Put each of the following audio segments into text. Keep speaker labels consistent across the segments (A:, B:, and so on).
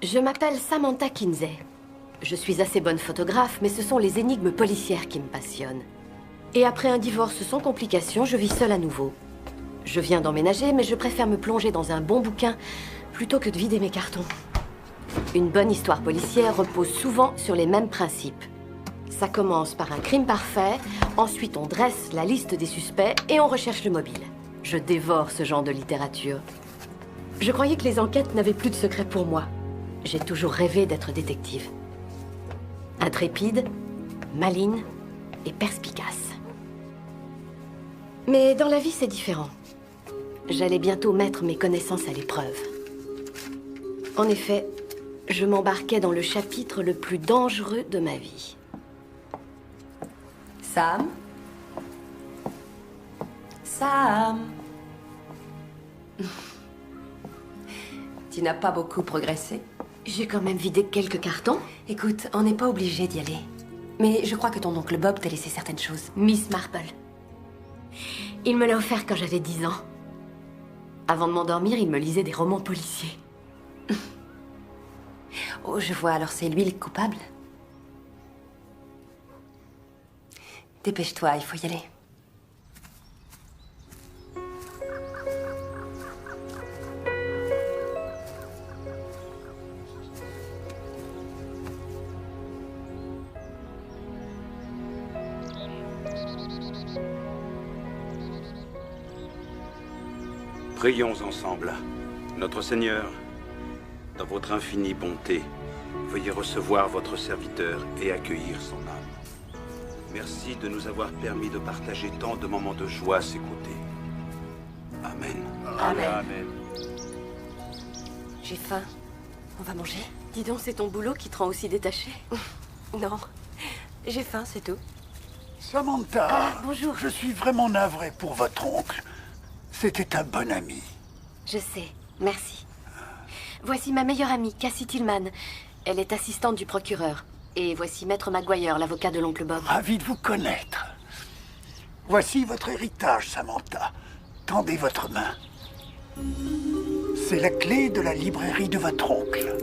A: Je m'appelle Samantha Kinsey. Je suis assez bonne photographe, mais ce sont les énigmes policières qui me passionnent. Et après un divorce sans complications, je vis seule à nouveau. Je viens d'emménager, mais je préfère me plonger dans un bon bouquin plutôt que de vider mes cartons. Une bonne histoire policière repose souvent sur les mêmes principes. Ça commence par un crime parfait, ensuite on dresse la liste des suspects et on recherche le mobile. Je dévore ce genre de littérature. Je croyais que les enquêtes n'avaient plus de secret pour moi. J'ai toujours rêvé d'être détective. Intrépide, maligne et perspicace. Mais dans la vie, c'est différent. J'allais bientôt mettre mes connaissances à l'épreuve. En effet, je m'embarquais dans le chapitre le plus dangereux de ma vie.
B: Sam? Sam? Tu n'as pas beaucoup progressé.
A: J'ai quand même vidé quelques cartons.
B: Écoute, on n'est pas obligé d'y aller. Mais je crois que ton oncle Bob t'a laissé certaines choses.
A: Miss Marple. Il me l'a offert quand j'avais 10 ans. Avant de m'endormir, il me lisait des romans policiers.
B: Oh, je vois, alors c'est lui le coupable. Dépêche-toi, il faut y aller.
C: Prions ensemble. Notre Seigneur, dans votre infinie bonté, veuillez recevoir votre serviteur et accueillir son âme. Merci de nous avoir permis de partager tant de moments de joie à ses côtés. Amen.
B: Amen.
C: Amen.
B: J'ai faim. On va manger?
A: Dis donc, c'est ton boulot qui te rend aussi détaché?
B: Non. J'ai faim, c'est tout.
D: Samantha,
A: bonjour.
D: Je suis vraiment navré pour votre oncle. C'était un bon ami.
A: Je sais, merci. Voici ma meilleure amie, Cassie Tillman. Elle est assistante du procureur. Et voici Maître Maguire, l'avocat de l'oncle Bob.
D: Ravi de vous connaître. Voici votre héritage, Samantha. Tendez votre main. C'est la clé de la librairie de votre oncle.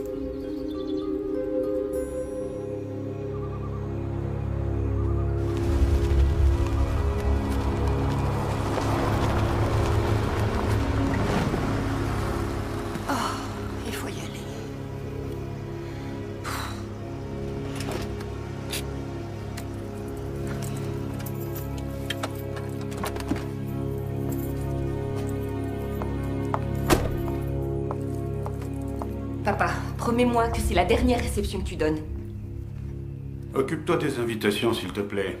B: Papa, promets-moi que c'est la dernière réception que tu donnes.
E: Occupe-toi des invitations, s'il te plaît.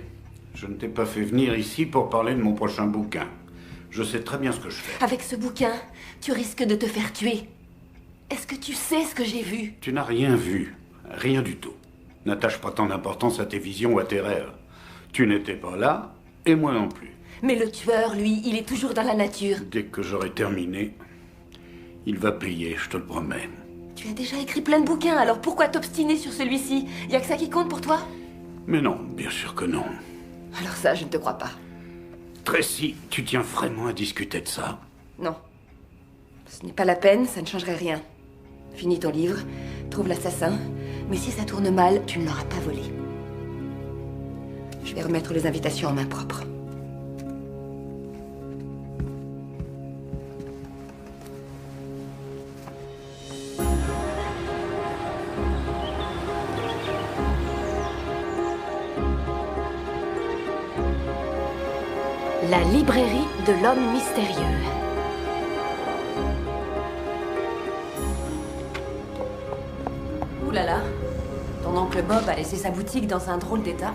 E: Je ne t'ai pas fait venir ici pour parler de mon prochain bouquin. Je sais très bien ce que je fais.
B: Avec ce bouquin, tu risques de te faire tuer. Est-ce que tu sais ce que j'ai vu?
E: Tu n'as rien vu. Rien du tout. N'attache pas tant d'importance à tes visions ou à tes rêves. Tu n'étais pas là, et moi non plus.
B: Mais le tueur, lui, il est toujours dans la nature.
E: Dès que j'aurai terminé, il va payer, je te le promets.
B: Tu as déjà écrit plein de bouquins, alors pourquoi t'obstiner sur celui-ci? Y a que ça qui compte pour toi?
E: Mais non, bien sûr que non.
B: Alors ça, je ne te crois pas.
E: Tracy, tu tiens vraiment à discuter de ça?
B: Non. Ce n'est pas la peine, ça ne changerait rien. Finis ton livre, trouve l'assassin, mais si ça tourne mal, tu ne l'auras pas volé. Je vais remettre les invitations en main propre.
A: La librairie de l'homme mystérieux.
B: Ouh là là. Ton oncle Bob a laissé sa boutique dans un drôle d'état.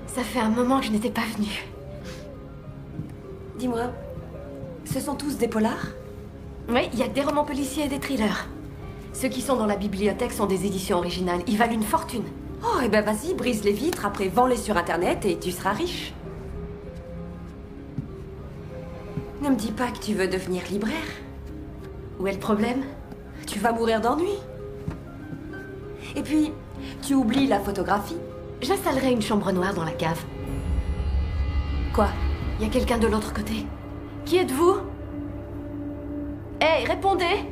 A: Ça fait un moment que je n'étais pas venue.
B: Dis-moi, ce sont tous des polars?
A: Oui, il y a que des romans policiers et des thrillers. Ceux qui sont dans la bibliothèque sont des éditions originales. Ils valent une fortune.
B: Oh, eh ben vas-y, brise les vitres, après vends-les sur Internet et tu seras riche. Ne me dis pas que tu veux devenir libraire.
A: Où est le problème?
B: Tu vas mourir d'ennui. Et puis, tu oublies la photographie.
A: J'installerai une chambre noire dans la cave.
B: Quoi?
A: Il y a quelqu'un de l'autre côté. Qui êtes-vous? Hey, répondez!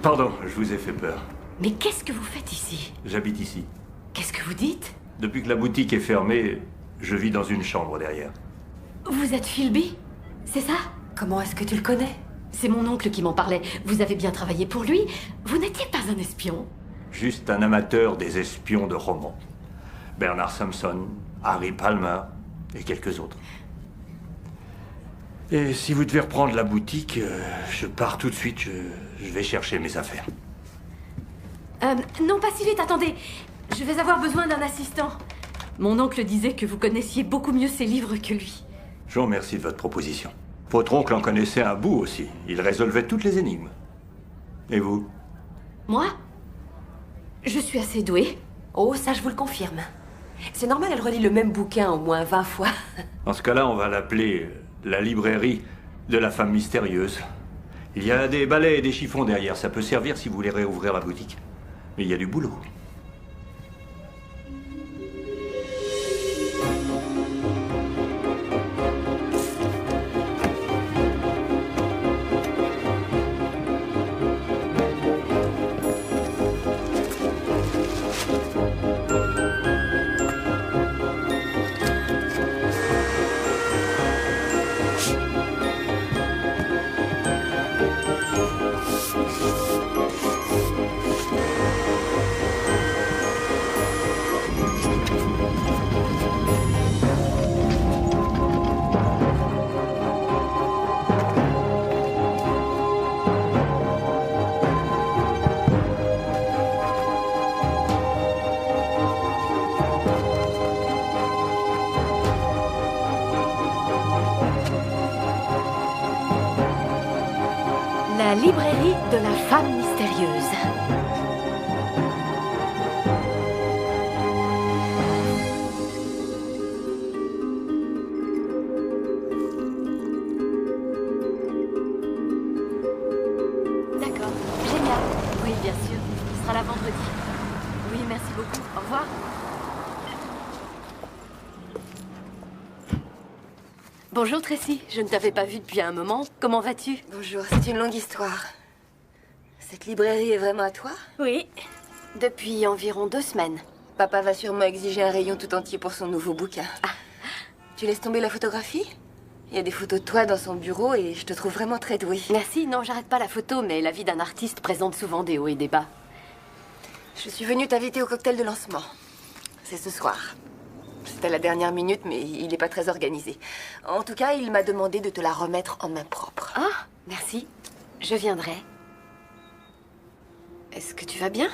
F: Pardon, je vous ai fait peur.
A: Mais qu'est-ce que vous faites ici?
F: J'habite ici.
A: Qu'est-ce que vous dites?
F: Depuis que la boutique est fermée, je vis dans une chambre derrière.
A: Vous êtes Philby? C'est ça?
B: Comment est-ce que tu le connais?
A: C'est mon oncle qui m'en parlait. Vous avez bien travaillé pour lui. Vous n'étiez pas un espion.
F: Juste un amateur des espions de romans. Bernard Sampson, Harry Palmer et quelques autres. Et si vous devez reprendre la boutique, je pars tout de suite, je vais chercher mes affaires.
A: Non, pas si vite, attendez. Je vais avoir besoin d'un assistant. Mon oncle disait que vous connaissiez beaucoup mieux ses livres que lui.
F: Je vous remercie de votre proposition. Votre oncle en connaissait un bout aussi. Il résolvait toutes les énigmes. Et vous?
A: Moi? Je suis assez douée.
B: Oh, ça, je vous le confirme. C'est normal, elle relit le même bouquin au moins 20 fois.
F: Dans ce cas-là, on va l'appeler la librairie de la femme mystérieuse. Il y a des balais et des chiffons derrière. Ça peut servir si vous voulez réouvrir la boutique. Mais il y a du boulot.
A: La librairie de la femme mystérieuse. D'accord, génial. Oui, bien sûr. Ce sera là vendredi. Oui, merci beaucoup. Au revoir. Bonjour Tracy, je ne t'avais pas vue depuis un moment. Comment vas-tu?
B: Bonjour, c'est une longue histoire. Cette librairie est vraiment à toi?
A: Oui. Depuis environ 2 semaines.
B: Papa va sûrement exiger un rayon tout entier pour son nouveau bouquin. Ah. Tu laisses tomber la photographie? Il y a des photos de toi dans son bureau et je te trouve vraiment très douée.
A: Merci, non, j'arrête pas la photo, mais la vie d'un artiste présente souvent des hauts et des bas.
B: Je suis venue t'inviter au cocktail de lancement. C'est ce soir. C'est à la dernière minute, mais il n'est pas très organisé. En tout cas, il m'a demandé de te la remettre en main propre.
A: Ah, merci. Je viendrai. Est-ce que tu vas bien?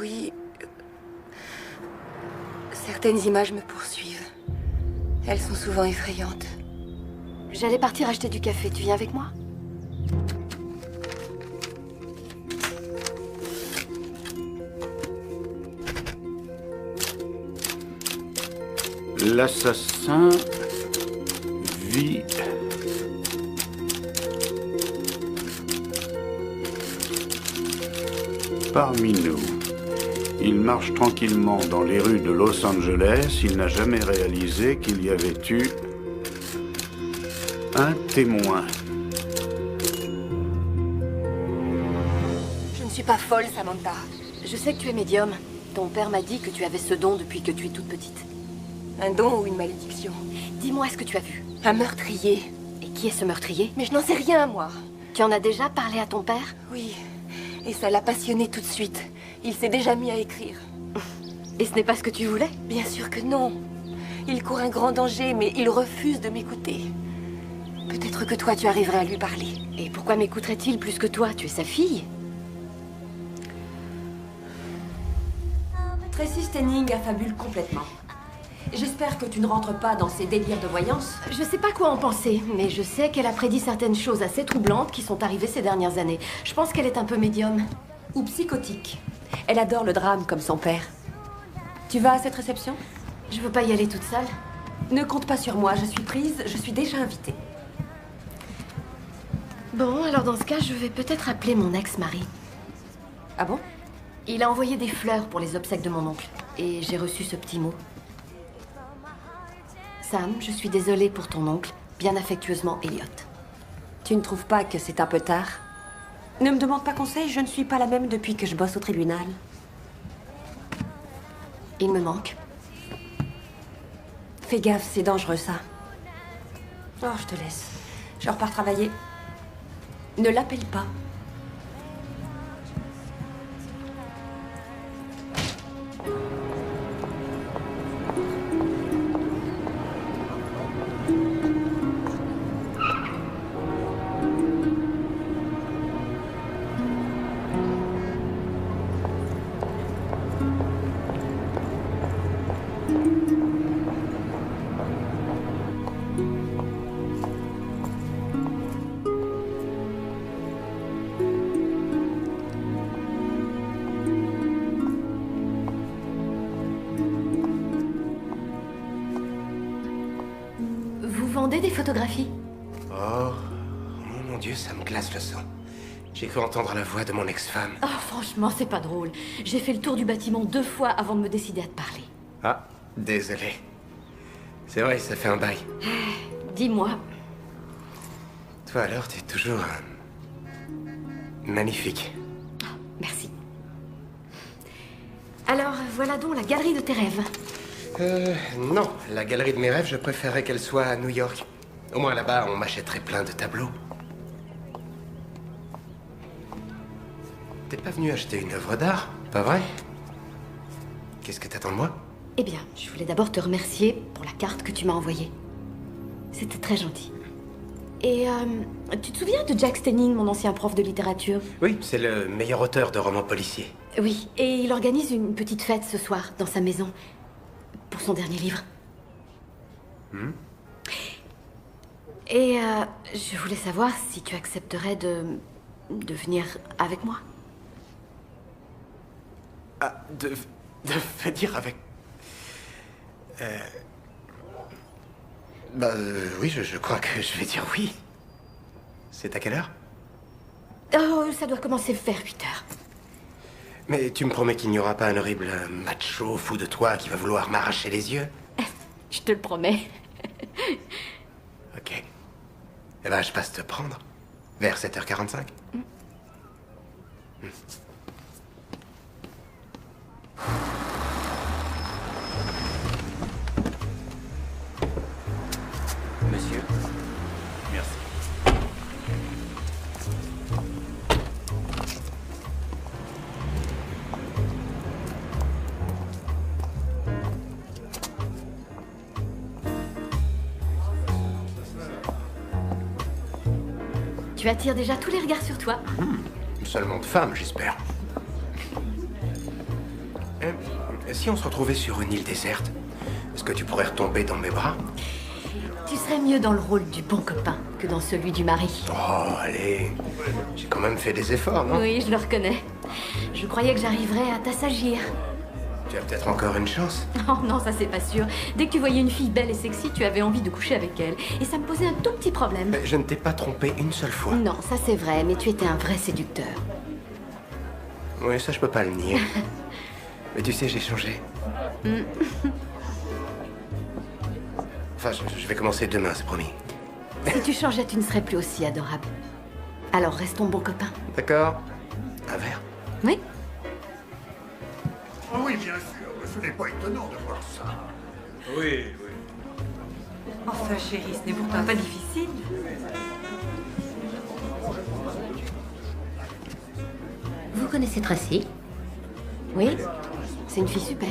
B: Oui. Certaines images me poursuivent. Elles sont souvent effrayantes.
A: J'allais partir acheter du café. Tu viens avec moi?
E: L'assassin vit parmi nous. Il marche tranquillement dans les rues de Los Angeles. Il n'a jamais réalisé qu'il y avait eu un témoin.
B: Je ne suis pas folle, Samantha.
A: Je sais que tu es médium. Ton père m'a dit que tu avais ce don depuis que tu es toute petite.
B: Un don ou une malédiction?
A: Dis-moi ce que tu as vu.
B: Un meurtrier.
A: Et qui est ce meurtrier?
B: Mais je n'en sais rien, moi.
A: Tu en as déjà parlé à ton père?
B: Oui. Et ça l'a passionné tout de suite. Il s'est déjà mis à écrire.
A: Et ce n'est pas ce que tu voulais?
B: Bien sûr que non. Il court un grand danger, mais il refuse de m'écouter. Peut-être que toi, tu arriverais à lui parler.
A: Et pourquoi m'écouterait-il plus que toi? Tu es sa fille?
B: Tracy Stenning affabule complètement.
G: J'espère que tu ne rentres pas dans ces délires de voyance.
A: Je sais pas quoi en penser, mais je sais qu'elle a prédit certaines choses assez troublantes qui sont arrivées ces dernières années. Je pense qu'elle est un peu médium.
G: Ou psychotique. Elle adore le drame comme son père. Tu vas à cette réception?
A: Je veux pas y aller toute seule.
G: Ne compte pas sur moi, je suis prise, je suis déjà invitée.
A: Bon, alors dans ce cas, je vais peut-être appeler mon ex-mari.
G: Ah bon?
A: Il a envoyé des fleurs pour les obsèques de mon oncle. Et j'ai reçu ce petit mot. Sam, je suis désolée pour ton oncle. Bien affectueusement, Elliot.
G: Tu ne trouves pas que c'est un peu tard? Ne me demande pas conseil, je ne suis pas la même depuis que je bosse au tribunal.
A: Il me manque.
G: Fais gaffe, c'est dangereux ça. Oh, je te laisse. Je repars travailler. Ne l'appelle pas.
A: Vous vendez des photographies?
H: Oh mon Dieu, ça me glace le sang. J'ai cru entendre la voix de mon ex-femme.
A: Oh, franchement, c'est pas drôle. J'ai fait le tour du bâtiment 2 fois avant de me décider à te parler.
H: Ah, désolé. C'est vrai, ça fait un bail.
A: Dis-moi,
H: Toi alors, t'es toujours... magnifique.
A: merci. Alors, voilà donc la galerie de tes rêves.
H: Non, la galerie de mes rêves, je préférerais qu'elle soit à New York. Au moins là-bas, on m'achèterait plein de tableaux. T'es pas venu acheter une œuvre d'art, pas vrai? Qu'est-ce que t'attends de moi?
A: Eh bien, je voulais d'abord te remercier pour la carte que tu m'as envoyée. C'était très gentil. Et tu te souviens de Jack Stenning, mon ancien prof de littérature?
H: Oui, c'est le meilleur auteur de romans policiers.
A: Oui, et il organise une petite fête ce soir, dans sa maison, pour son dernier livre. Et je voulais savoir si tu accepterais de venir avec moi.
H: Ah, de venir avec... oui, je crois que je vais dire oui. C'est à quelle heure?
A: Oh, ça doit commencer vers 8 heures.
H: Mais tu me promets qu'il n'y aura pas un horrible macho fou de toi qui va vouloir m'arracher les yeux?
A: Je te le promets.
H: Ok. Eh ben, je passe te prendre. Vers 7h45.
F: Monsieur.
E: Merci.
A: Tu attires déjà tous les regards sur toi.
H: Seulement de femmes, j'espère. Si on se retrouvait sur une île déserte, est-ce que tu pourrais retomber dans mes bras?
A: Tu serais mieux dans le rôle du bon copain que dans celui du mari.
H: Oh, allez. J'ai quand même fait des efforts, non?
A: Oui, je le reconnais. Je croyais que j'arriverais à t'assagir.
H: Tu as peut-être encore une chance.
A: Oh non, ça c'est pas sûr. Dès que tu voyais une fille belle et sexy, tu avais envie de coucher avec elle. Et ça me posait un tout petit problème.
H: Mais je ne t'ai pas trompé une seule fois.
A: Non, ça c'est vrai, mais tu étais un vrai séducteur.
H: Oui, ça je peux pas le nier. Mais tu sais, j'ai changé. Enfin, je vais commencer demain, c'est promis.
A: Si tu changeais, tu ne serais plus aussi adorable. Alors restons bons copains.
H: D'accord? Un verre?
A: Oui?
D: Oh oui, bien sûr, ce n'est pas étonnant de voir ça.
C: Oui.
I: Enfin, chérie, ce n'est pourtant pas difficile.
J: Vous connaissez Tracy?
A: Oui? C'est une fille super.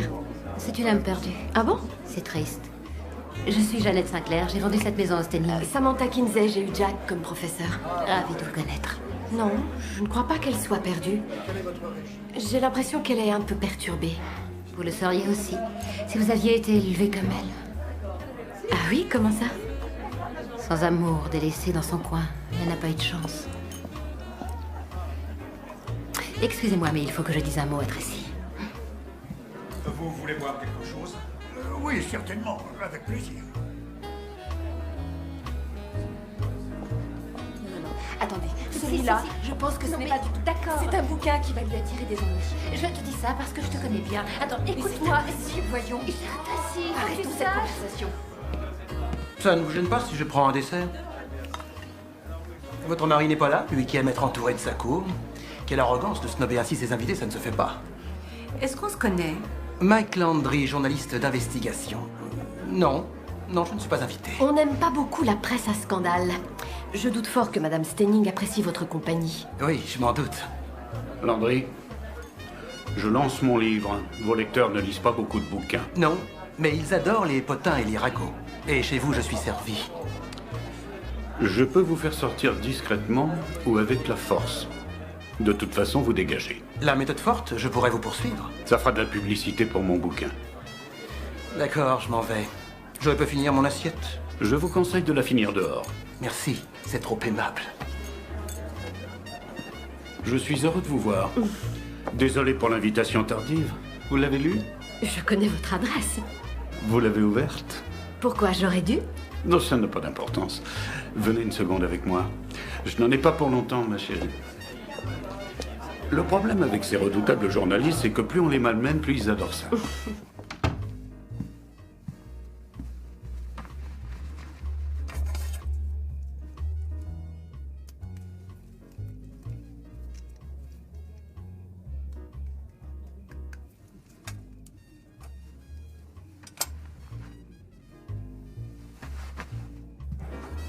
J: C'est une âme perdue.
A: Ah bon?
J: C'est triste. Je suis Jeannette Sinclair, j'ai vendu cette maison à Stenning.
A: Samantha Kinsey, j'ai eu Jack comme professeur.
J: Ravie de vous connaître.
A: Non, je ne crois pas qu'elle soit perdue. J'ai l'impression qu'elle est un peu perturbée.
J: Vous le seriez aussi, si vous aviez été élevé comme elle.
A: Ah oui, comment ça?
J: Sans amour, délaissée dans son coin. Elle n'a pas eu de chance. Excusez-moi, mais il faut que je dise un mot à Tracy.
K: Vous voulez boire quelque chose?
D: Oui, certainement, avec plaisir.
G: Attendez, celui-là, je pense que ce n'est pas du tout d'accord. C'est un bouquin qui va lui attirer des ennuis.
J: Je te dis ça parce que je te connais bien. Attends, écoute-moi.
G: Si, voyons.
J: Tracy,
G: Arrêtons cette conversation.
K: Ça ne vous gêne pas si je prends un dessert? Votre mari n'est pas là, lui qui aime être entouré de sa cour. Quelle arrogance de snober ainsi ses invités, ça ne se fait pas.
I: Est-ce qu'on se connaît?
K: Mike Landry, journaliste d'investigation. Non, non, je ne suis pas invité.
A: On n'aime pas beaucoup la presse à scandale. Je doute fort que Madame Stenning apprécie votre compagnie.
K: Oui, je m'en doute.
E: Landry, je lance mon livre. Vos lecteurs ne lisent pas beaucoup de bouquins.
K: Non, mais ils adorent les potins et les ragots. Et chez vous, je suis servi.
E: Je peux vous faire sortir discrètement ou avec la force. De toute façon, vous dégagez.
K: La méthode forte, je pourrais vous poursuivre.
E: Ça fera de la publicité pour mon bouquin.
K: D'accord, je m'en vais. Je peux finir mon assiette?
E: Je vous conseille de la finir dehors.
K: Merci, c'est trop aimable.
E: Je suis heureux de vous voir. Désolé pour l'invitation tardive. Vous l'avez lue?
A: Je connais votre adresse.
E: Vous l'avez ouverte?
A: Pourquoi j'aurais dû?
E: Non, ça n'a pas d'importance. Venez une seconde avec moi. Je n'en ai pas pour longtemps, ma chérie. Le problème avec ces redoutables journalistes, c'est que plus on les malmène, plus ils adorent ça.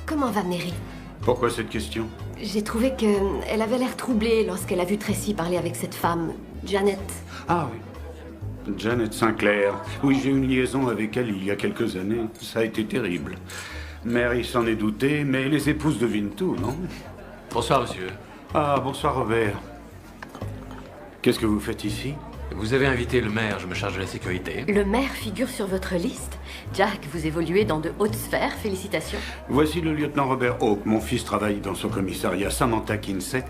A: Comment va Mary?
E: Pourquoi cette question?
A: J'ai trouvé qu'elle avait l'air troublée lorsqu'elle a vu Tracy parler avec cette femme, Janet.
E: Ah oui. Janet Sinclair. Oui, j'ai eu une liaison avec elle il y a quelques années. Ça a été terrible. Mary s'en est doutée, mais les épouses devinent tout, non?
L: Bonsoir, monsieur.
E: Ah, bonsoir, Robert. Qu'est-ce que vous faites ici?
L: Vous avez invité le maire, je me charge de la sécurité.
A: Le maire figure sur votre liste. Jack, vous évoluez dans de hautes sphères, félicitations.
E: Voici le lieutenant Robert Hawke. Mon fils travaille dans son commissariat. Samantha Kinsey,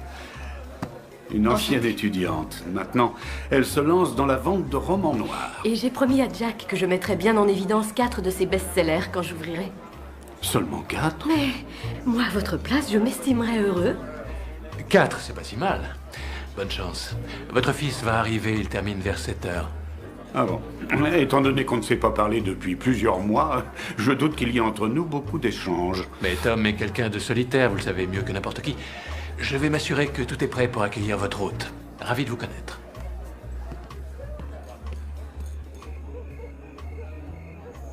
E: une ancienne étudiante. Maintenant, elle se lance dans la vente de romans noirs.
A: Et j'ai promis à Jack que je mettrais bien en évidence 4 de ses best-sellers quand j'ouvrirai.
E: Seulement 4?
A: Mais moi, à votre place, je m'estimerais heureux.
L: 4, c'est pas si mal. Bonne chance. Votre fils va arriver, il termine vers 7 heures.
E: Ah bon. Étant donné qu'on ne s'est pas parlé depuis plusieurs mois, je doute qu'il y ait entre nous beaucoup d'échanges.
L: Mais Tom est quelqu'un de solitaire, vous le savez mieux que n'importe qui. Je vais m'assurer que tout est prêt pour accueillir votre hôte. Ravi de vous connaître.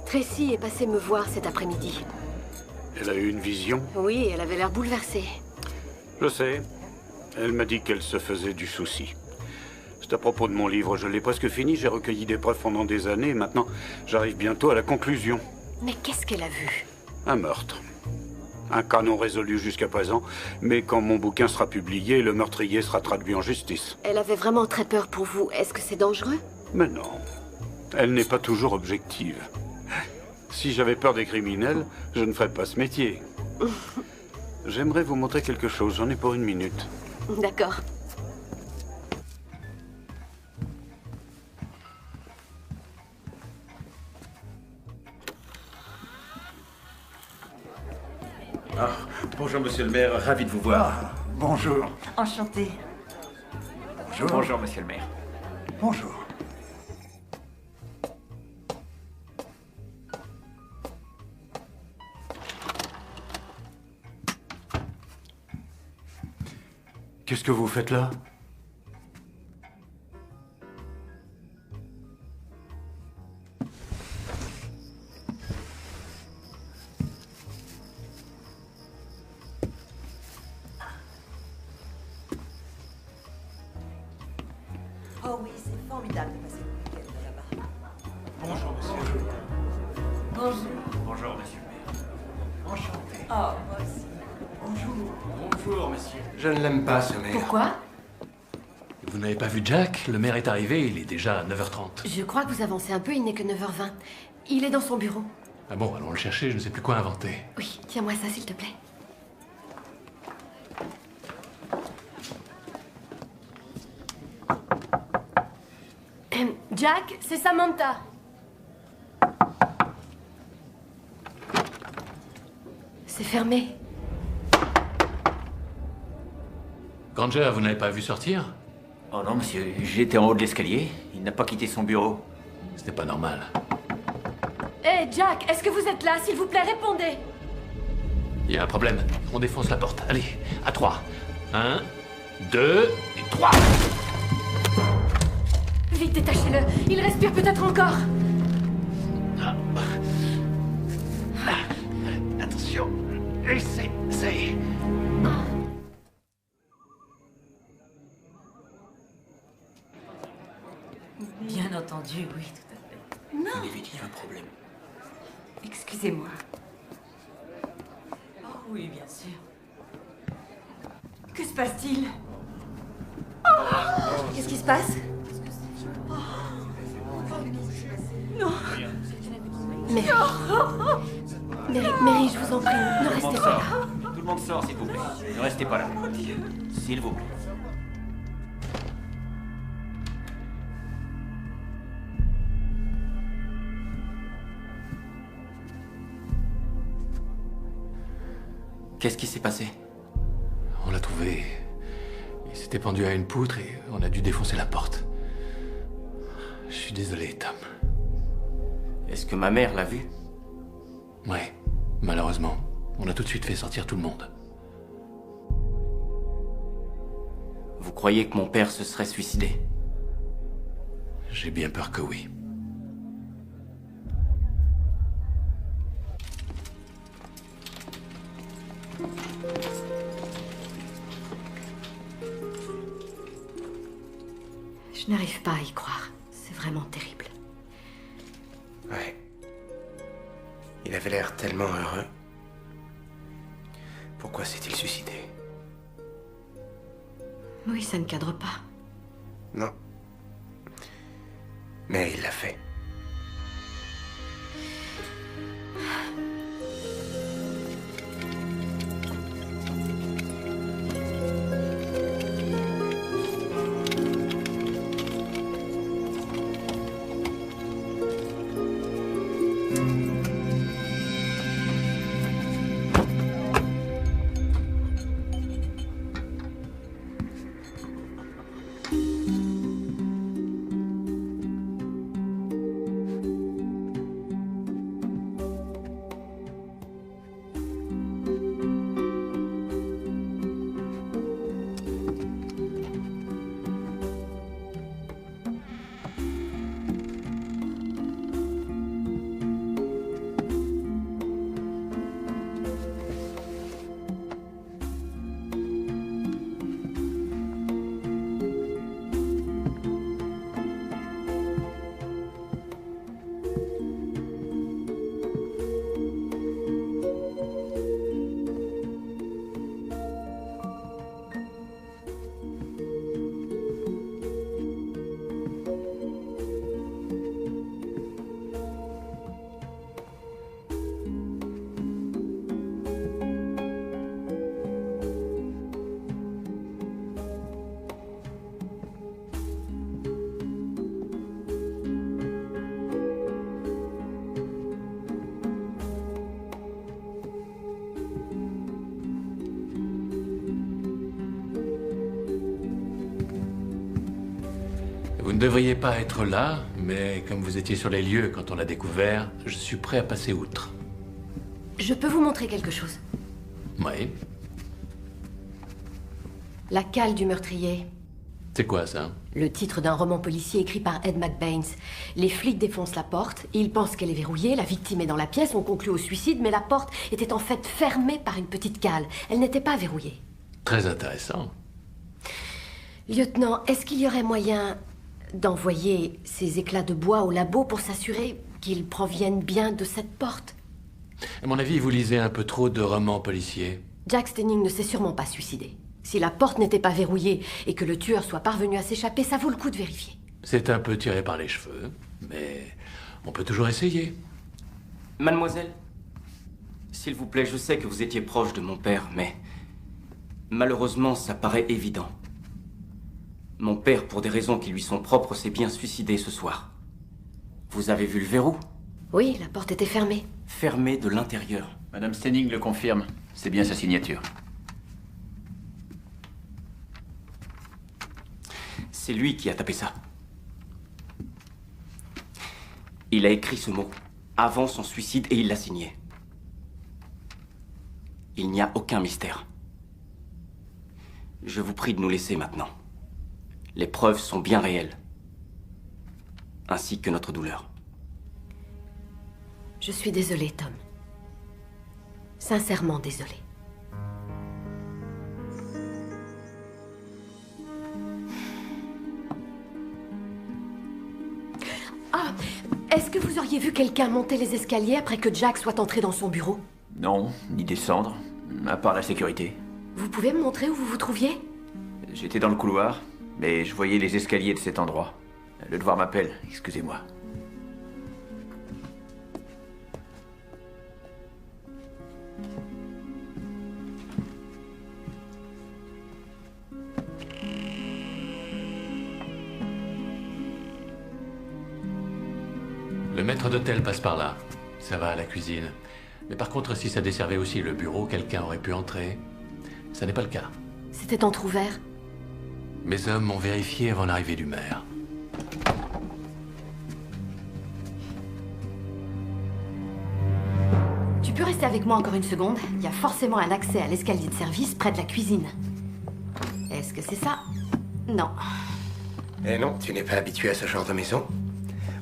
A: Tracy est passée me voir cet après-midi.
E: Elle a eu une vision?
A: Oui, elle avait l'air bouleversée.
E: Je sais. Elle m'a dit qu'elle se faisait du souci. C'est à propos de mon livre, je l'ai presque fini, j'ai recueilli des preuves pendant des années, et maintenant j'arrive bientôt à la conclusion.
A: Mais qu'est-ce qu'elle a vu?
E: Un meurtre. Un cas non résolu jusqu'à présent, mais quand mon bouquin sera publié, le meurtrier sera traduit en justice.
A: Elle avait vraiment très peur pour vous. Est-ce que c'est dangereux?
E: Mais non. Elle n'est pas toujours objective. Si j'avais peur des criminels, je ne ferais pas ce métier. J'aimerais vous montrer quelque chose, j'en ai pour 1 minute.
A: D'accord.
M: Ah, bonjour, monsieur le maire, ravi de vous voir.
D: Ah, bonjour.
I: Enchanté.
D: Bonjour.
M: Bonjour, monsieur le maire.
D: Bonjour.
E: Qu'est-ce que vous faites là?
I: Oh oui, c'est formidable de passer le week-end là-bas.
M: Bonjour, monsieur.
I: Bonjour.
M: Bonjour, monsieur le maire.
D: Enchanté.
I: Oh, moi aussi.
D: Bonjour.
M: Bonjour, monsieur.
K: Je ne l'aime pas, ce maire.
A: Pourquoi?
L: Vous n'avez pas vu Jack? Le maire est arrivé, il est déjà à 9h30.
A: Je crois que vous avancez un peu, il n'est que 9h20. Il est dans son bureau.
L: Ah bon, allons le chercher, je ne sais plus quoi inventer.
A: Oui, tiens-moi ça, s'il te plaît. Jack, c'est Samantha. C'est fermé.
L: Granger, vous n'avez pas vu sortir?
N: Oh non, monsieur, j'étais en haut de l'escalier. Il n'a pas quitté son bureau.
L: C'était pas normal.
A: Hé, Jack, est-ce que vous êtes là? S'il vous plaît, répondez.
L: Il y a un problème. On défonce la porte. Allez, à 3. 1, 2 et 3.
A: Vite, détachez-le. Il respire peut-être encore.
L: Attention. C'est...
I: Bien entendu, oui, tout à fait. Non.
N: Il y a un problème.
I: Excusez-moi. Oh oui, bien sûr. Que se passe-t-il?
A: Qu'est-ce qui se passe?
I: Non.
A: Mary, je vous en prie, ne restez pas là.
N: Tout le monde sort, s'il vous plaît. Ne restez pas là. S'il vous plaît. Qu'est-ce qui s'est passé?
L: On l'a trouvé. Il s'était pendu à une poutre et on a dû défoncer la porte. Je suis désolé, Tom.
N: Est-ce que ma mère l'a vu?
L: Ouais, malheureusement. On a tout de suite fait sortir tout le monde.
N: Vous croyez que mon père se serait suicidé?
L: J'ai bien peur que oui.
A: Je n'arrive pas à y croire. C'est vraiment terrible.
H: Ouais. Il avait l'air tellement heureux. Pourquoi s'est-il suicidé?
A: Oui, ça ne cadre pas.
H: Non. Mais il l'a fait.
L: Vous ne devriez pas être là, mais comme vous étiez sur les lieux quand on l'a découvert, je suis prêt à passer outre.
A: Je peux vous montrer quelque chose.
L: Oui.
A: La cale du meurtrier.
L: C'est quoi ça?
A: Le titre d'un roman policier écrit par Ed McBain. Les flics défoncent la porte, ils pensent qu'elle est verrouillée, la victime est dans la pièce, on conclut au suicide, mais la porte était en fait fermée par une petite cale. Elle n'était pas verrouillée.
L: Très intéressant.
A: Lieutenant, est-ce qu'il y aurait moyen d'envoyer ces éclats de bois au labo pour s'assurer qu'ils proviennent bien de cette porte?
L: À mon avis, vous lisez un peu trop de romans policiers.
A: Jack Stenning ne s'est sûrement pas suicidé. Si la porte n'était pas verrouillée et que le tueur soit parvenu à s'échapper, ça vaut le coup de vérifier.
L: C'est un peu tiré par les cheveux, mais on peut toujours essayer.
O: Mademoiselle, s'il vous plaît, je sais que vous étiez proche de mon père, mais malheureusement, ça paraît évident. Mon père, pour des raisons qui lui sont propres, s'est bien suicidé ce soir. Vous avez vu le verrou?
A: Oui, la porte était fermée.
O: Fermée de l'intérieur.
N: Madame Stenning le confirme. C'est bien sa signature.
O: C'est lui qui a tapé ça. Il a écrit ce mot avant son suicide et il l'a signé. Il n'y a aucun mystère. Je vous prie de nous laisser maintenant. Les preuves sont bien réelles. Ainsi que notre douleur.
A: Je suis désolée, Tom. Sincèrement désolée. Ah, est-ce que vous auriez vu quelqu'un monter les escaliers après que Jack soit entré dans son bureau?
N: Non, ni descendre, à part la sécurité.
A: Vous pouvez me montrer où vous vous trouviez?
N: J'étais dans le couloir, mais je voyais les escaliers de cet endroit. Le devoir m'appelle, excusez-moi.
L: Le maître d'hôtel passe par là. Ça va à la cuisine. Mais par contre, si ça desservait aussi le bureau, quelqu'un aurait pu entrer. Ça n'est pas le cas.
A: C'était entrouvert.
L: Mes hommes ont vérifié avant l'arrivée du maire.
A: Tu peux rester avec moi encore une seconde? Il y a forcément un accès à l'escalier de service près de la cuisine. Est-ce que c'est ça? Non.
H: Eh non, tu n'es pas habitué à ce genre de maison.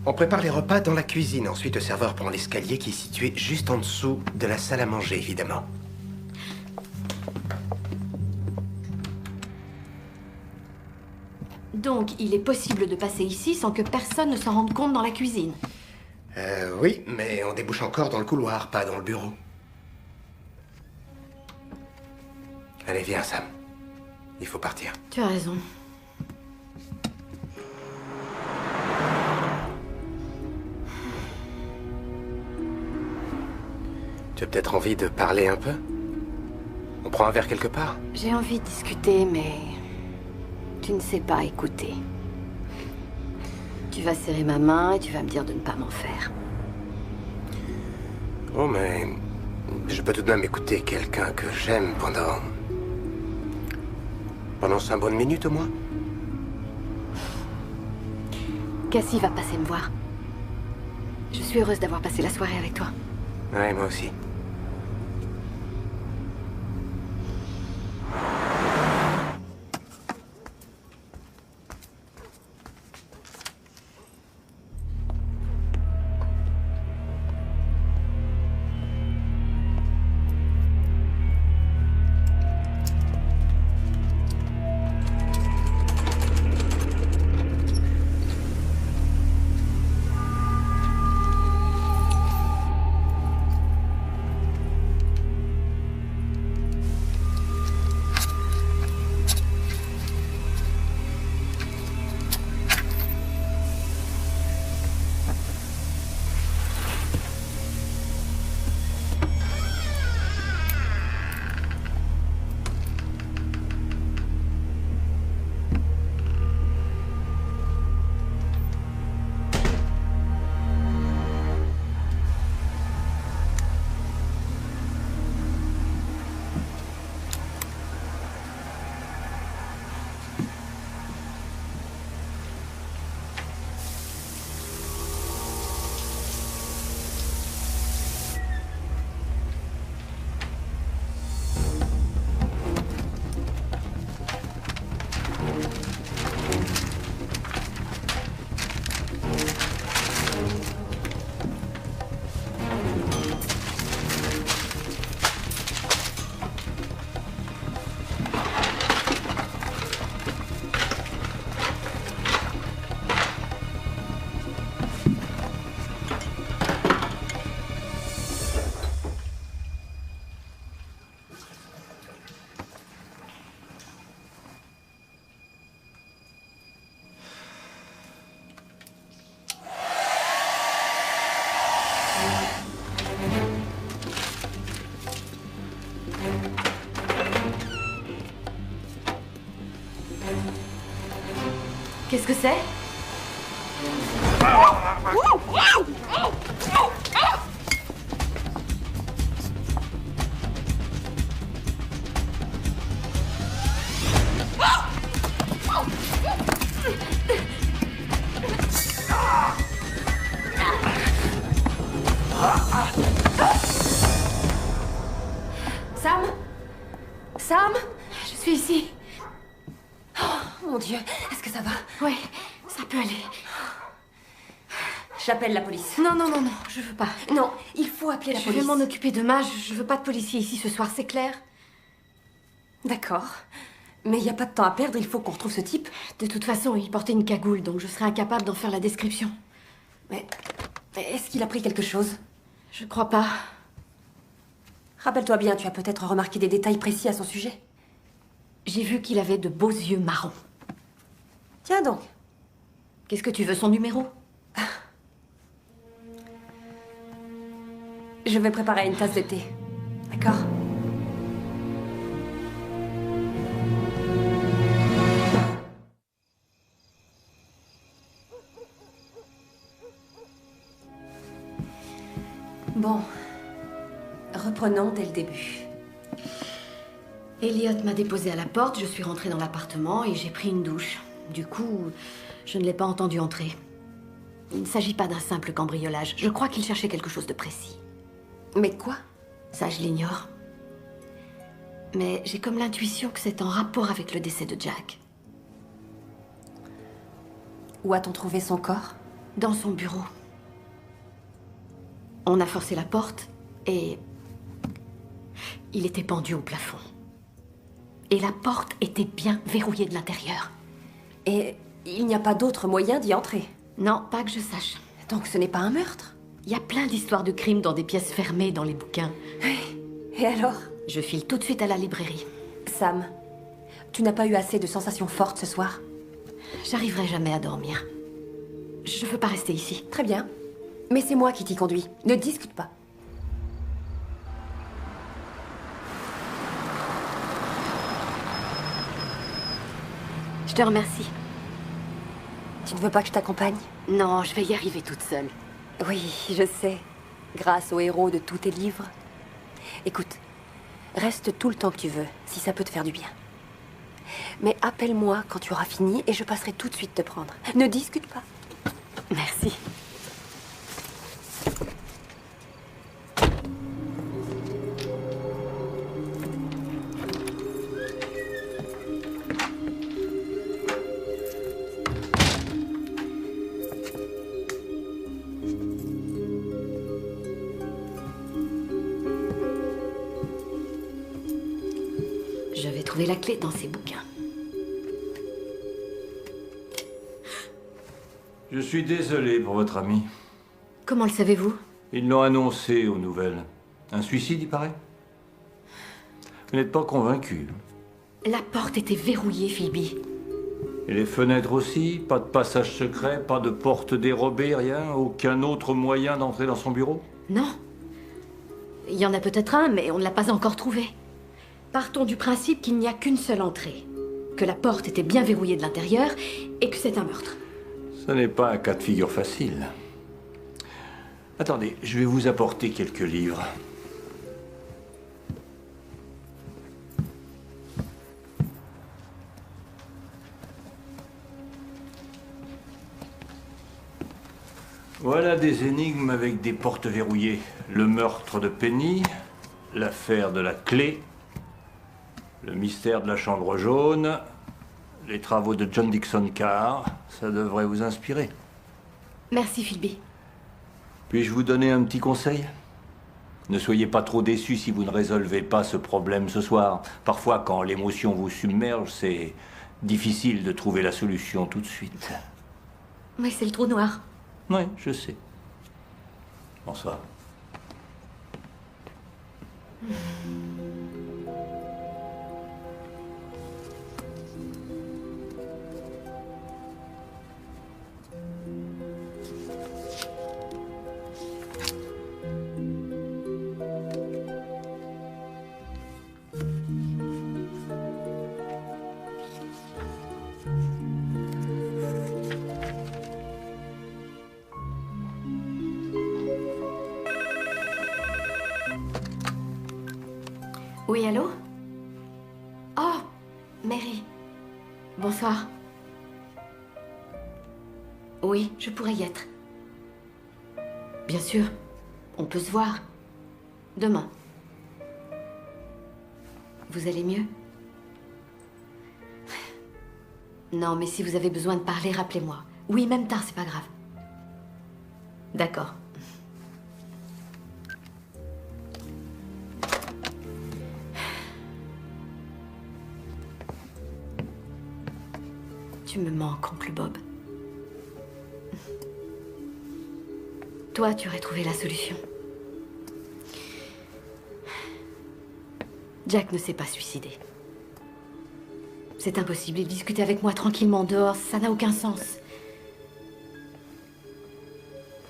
H: On prépare les repas dans la cuisine. Ensuite, le serveur prend l'escalier qui est situé juste en dessous de la salle à manger, évidemment.
A: Donc, il est possible de passer ici sans que personne ne s'en rende compte dans la cuisine.
H: Oui, mais on débouche encore dans le couloir, pas dans le bureau. Allez, viens, Sam. Il faut partir.
A: Tu as raison.
H: Tu as peut-être envie de parler un peu? On prend un verre quelque part?
A: J'ai envie de discuter, mais tu ne sais pas écouter. Tu vas serrer ma main et tu vas me dire de ne pas m'en faire.
H: Oh, mais je peux tout de même écouter quelqu'un que j'aime pendant 5 bonnes minutes au moins.
A: Cassie va passer me voir. Je suis heureuse d'avoir passé la soirée avec toi.
H: Ouais, moi aussi.
A: Qu'est-ce que c'est?
G: Sam? Sam?
A: Je suis ici.
G: Oh, mon Dieu, est-ce que ça va?
A: Oui, ça peut aller.
G: J'appelle la police.
A: Non, non, non, non, je veux pas.
G: Non, il faut appeler la police.
A: Je vais m'en occuper demain. Je veux pas de policier ici ce soir, c'est clair?
G: D'accord. Mais il n'y a pas de temps à perdre, il faut qu'on retrouve ce type.
A: De toute façon, il portait une cagoule, donc je serai incapable d'en faire la description.
G: Mais est-ce qu'il a pris quelque chose?
A: Je crois pas.
G: Rappelle-toi bien, tu as peut-être remarqué des détails précis à son sujet.
A: J'ai vu qu'il avait de beaux yeux marrons.
G: Tiens donc.
A: Qu'est-ce que tu veux, son numéro?
G: Je vais préparer une tasse de thé. D'accord? Bon. Reprenons dès le début.
A: Elliot m'a déposé à la porte, je suis rentrée dans l'appartement et j'ai pris une douche. Du coup, je ne l'ai pas entendu entrer. Il ne s'agit pas d'un simple cambriolage. Je crois qu'il cherchait quelque chose de précis.
G: Mais quoi?
A: Ça, je l'ignore. Mais j'ai comme l'intuition que c'est en rapport avec le décès de Jack.
G: Où a-t-on trouvé son corps?
A: Dans son bureau. On a forcé la porte et... il était pendu au plafond. Et la porte était bien verrouillée de l'intérieur.
G: Et il n'y a pas d'autre moyen d'y entrer?
A: Non, pas que je sache.
G: Donc ce n'est pas un meurtre?
A: Il y a plein d'histoires de crimes dans des pièces fermées dans les bouquins.
G: Et alors?
A: Je file tout de suite à la librairie.
G: Sam, tu n'as pas eu assez de sensations fortes ce soir?
A: J'arriverai jamais à dormir. Je veux pas rester ici.
G: Très bien. Mais c'est moi qui t'y conduis. Ne discute pas.
A: Je te remercie.
G: Tu ne veux pas que je t'accompagne?
A: Non, je vais y arriver toute seule.
G: Oui, je sais. Grâce aux héros de tous tes livres. Écoute, reste tout le temps que tu veux, si ça peut te faire du bien. Mais appelle-moi quand tu auras fini et je passerai tout de suite te prendre. Ne discute pas.
A: Merci. Je vais trouver la clé dans ces bouquins.
F: Je suis désolé pour votre ami.
A: Comment le savez-vous?
F: Ils l'ont annoncé aux nouvelles. Un suicide, il paraît? Vous n'êtes pas convaincu?
A: La porte était verrouillée, Phoebe.
F: Et les fenêtres aussi? Pas de passage secret, pas de porte dérobée, rien? Aucun autre moyen d'entrer dans son bureau?
A: Non. Il y en a peut-être un, mais on ne l'a pas encore trouvé. Partons du principe qu'il n'y a qu'une seule entrée. Que la porte était bien verrouillée de l'intérieur et que c'est un meurtre.
F: Ce n'est pas un cas de figure facile. Attendez, je vais vous apporter quelques livres. Voilà des énigmes avec des portes verrouillées. Le meurtre de Penny, l'affaire de la clé, le mystère de la chambre jaune, les travaux de John Dixon Carr. Ça devrait vous inspirer.
A: Merci, Phoebe.
F: Puis-je vous donner un petit conseil? Ne soyez pas trop déçus si vous ne résolvez pas ce problème ce soir. Parfois, quand l'émotion vous submerge, c'est difficile de trouver la solution tout de suite.
A: Oui, c'est le trou noir.
F: Oui, je sais. Bonsoir.
A: Mary. Bonsoir. Oui, je pourrais y être. Bien sûr. On peut se voir. Demain. Vous allez mieux? Non, mais si vous avez besoin de parler, rappelez-moi. Oui, même tard, c'est pas grave. D'accord. Tu me manques, oncle Bob. Toi, tu aurais trouvé la solution. Jack ne s'est pas suicidé. C'est impossible. Il discutait avec moi tranquillement dehors. Ça n'a aucun sens.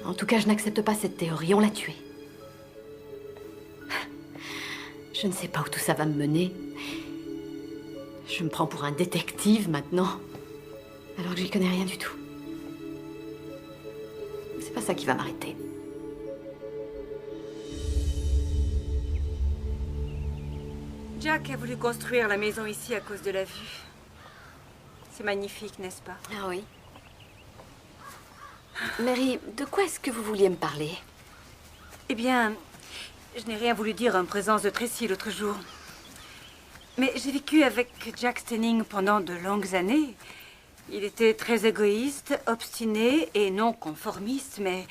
A: En tout cas, je n'accepte pas cette théorie. On l'a tué. Je ne sais pas où tout ça va me mener. Je me prends pour un détective maintenant. Alors que j'y connais rien du tout. C'est pas ça qui va m'arrêter.
I: Jack a voulu construire la maison ici à cause de la vue. C'est magnifique, n'est-ce pas?
A: Ah oui. Mary, de quoi est-ce que vous vouliez me parler?
I: Eh bien, je n'ai rien voulu dire en présence de Tracy l'autre jour. Mais j'ai vécu avec Jack Stenning pendant de longues années. Il était très égoïste, obstiné et non conformiste, mais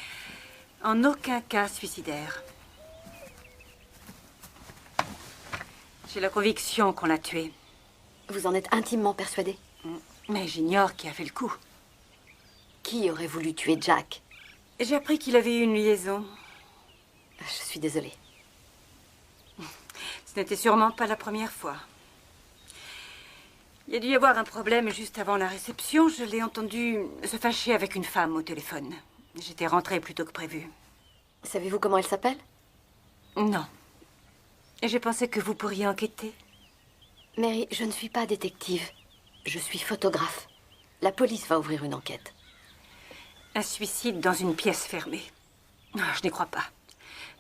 I: en aucun cas suicidaire. J'ai la conviction qu'on l'a tué.
A: Vous en êtes intimement persuadé?
I: Mais j'ignore qui a fait le coup.
A: Qui aurait voulu tuer Jack?
I: J'ai appris qu'il avait eu une liaison.
A: Je suis désolée.
I: Ce n'était sûrement pas la première fois. Il y a dû y avoir un problème juste avant la réception. Je l'ai entendu se fâcher avec une femme au téléphone. J'étais rentrée plus tôt que prévu.
A: Savez-vous comment elle s'appelle?
I: Non. Et j'ai pensé que vous pourriez enquêter.
A: Mary, je ne suis pas détective. Je suis photographe. La police va ouvrir une enquête.
I: Un suicide dans une pièce fermée. Oh, je n'y crois pas.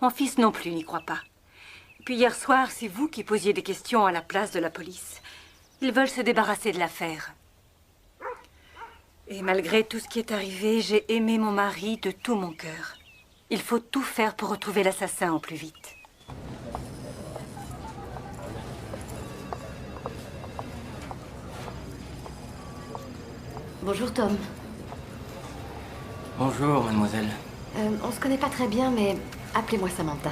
I: Mon fils non plus n'y croit pas. Puis hier soir, c'est vous qui posiez des questions à la place de la police. Ils veulent se débarrasser de l'affaire. Et malgré tout ce qui est arrivé, j'ai aimé mon mari de tout mon cœur. Il faut tout faire pour retrouver l'assassin au plus vite.
A: Bonjour, Tom.
O: Bonjour, mademoiselle.
A: On se connaît pas très bien, mais appelez-moi Samantha.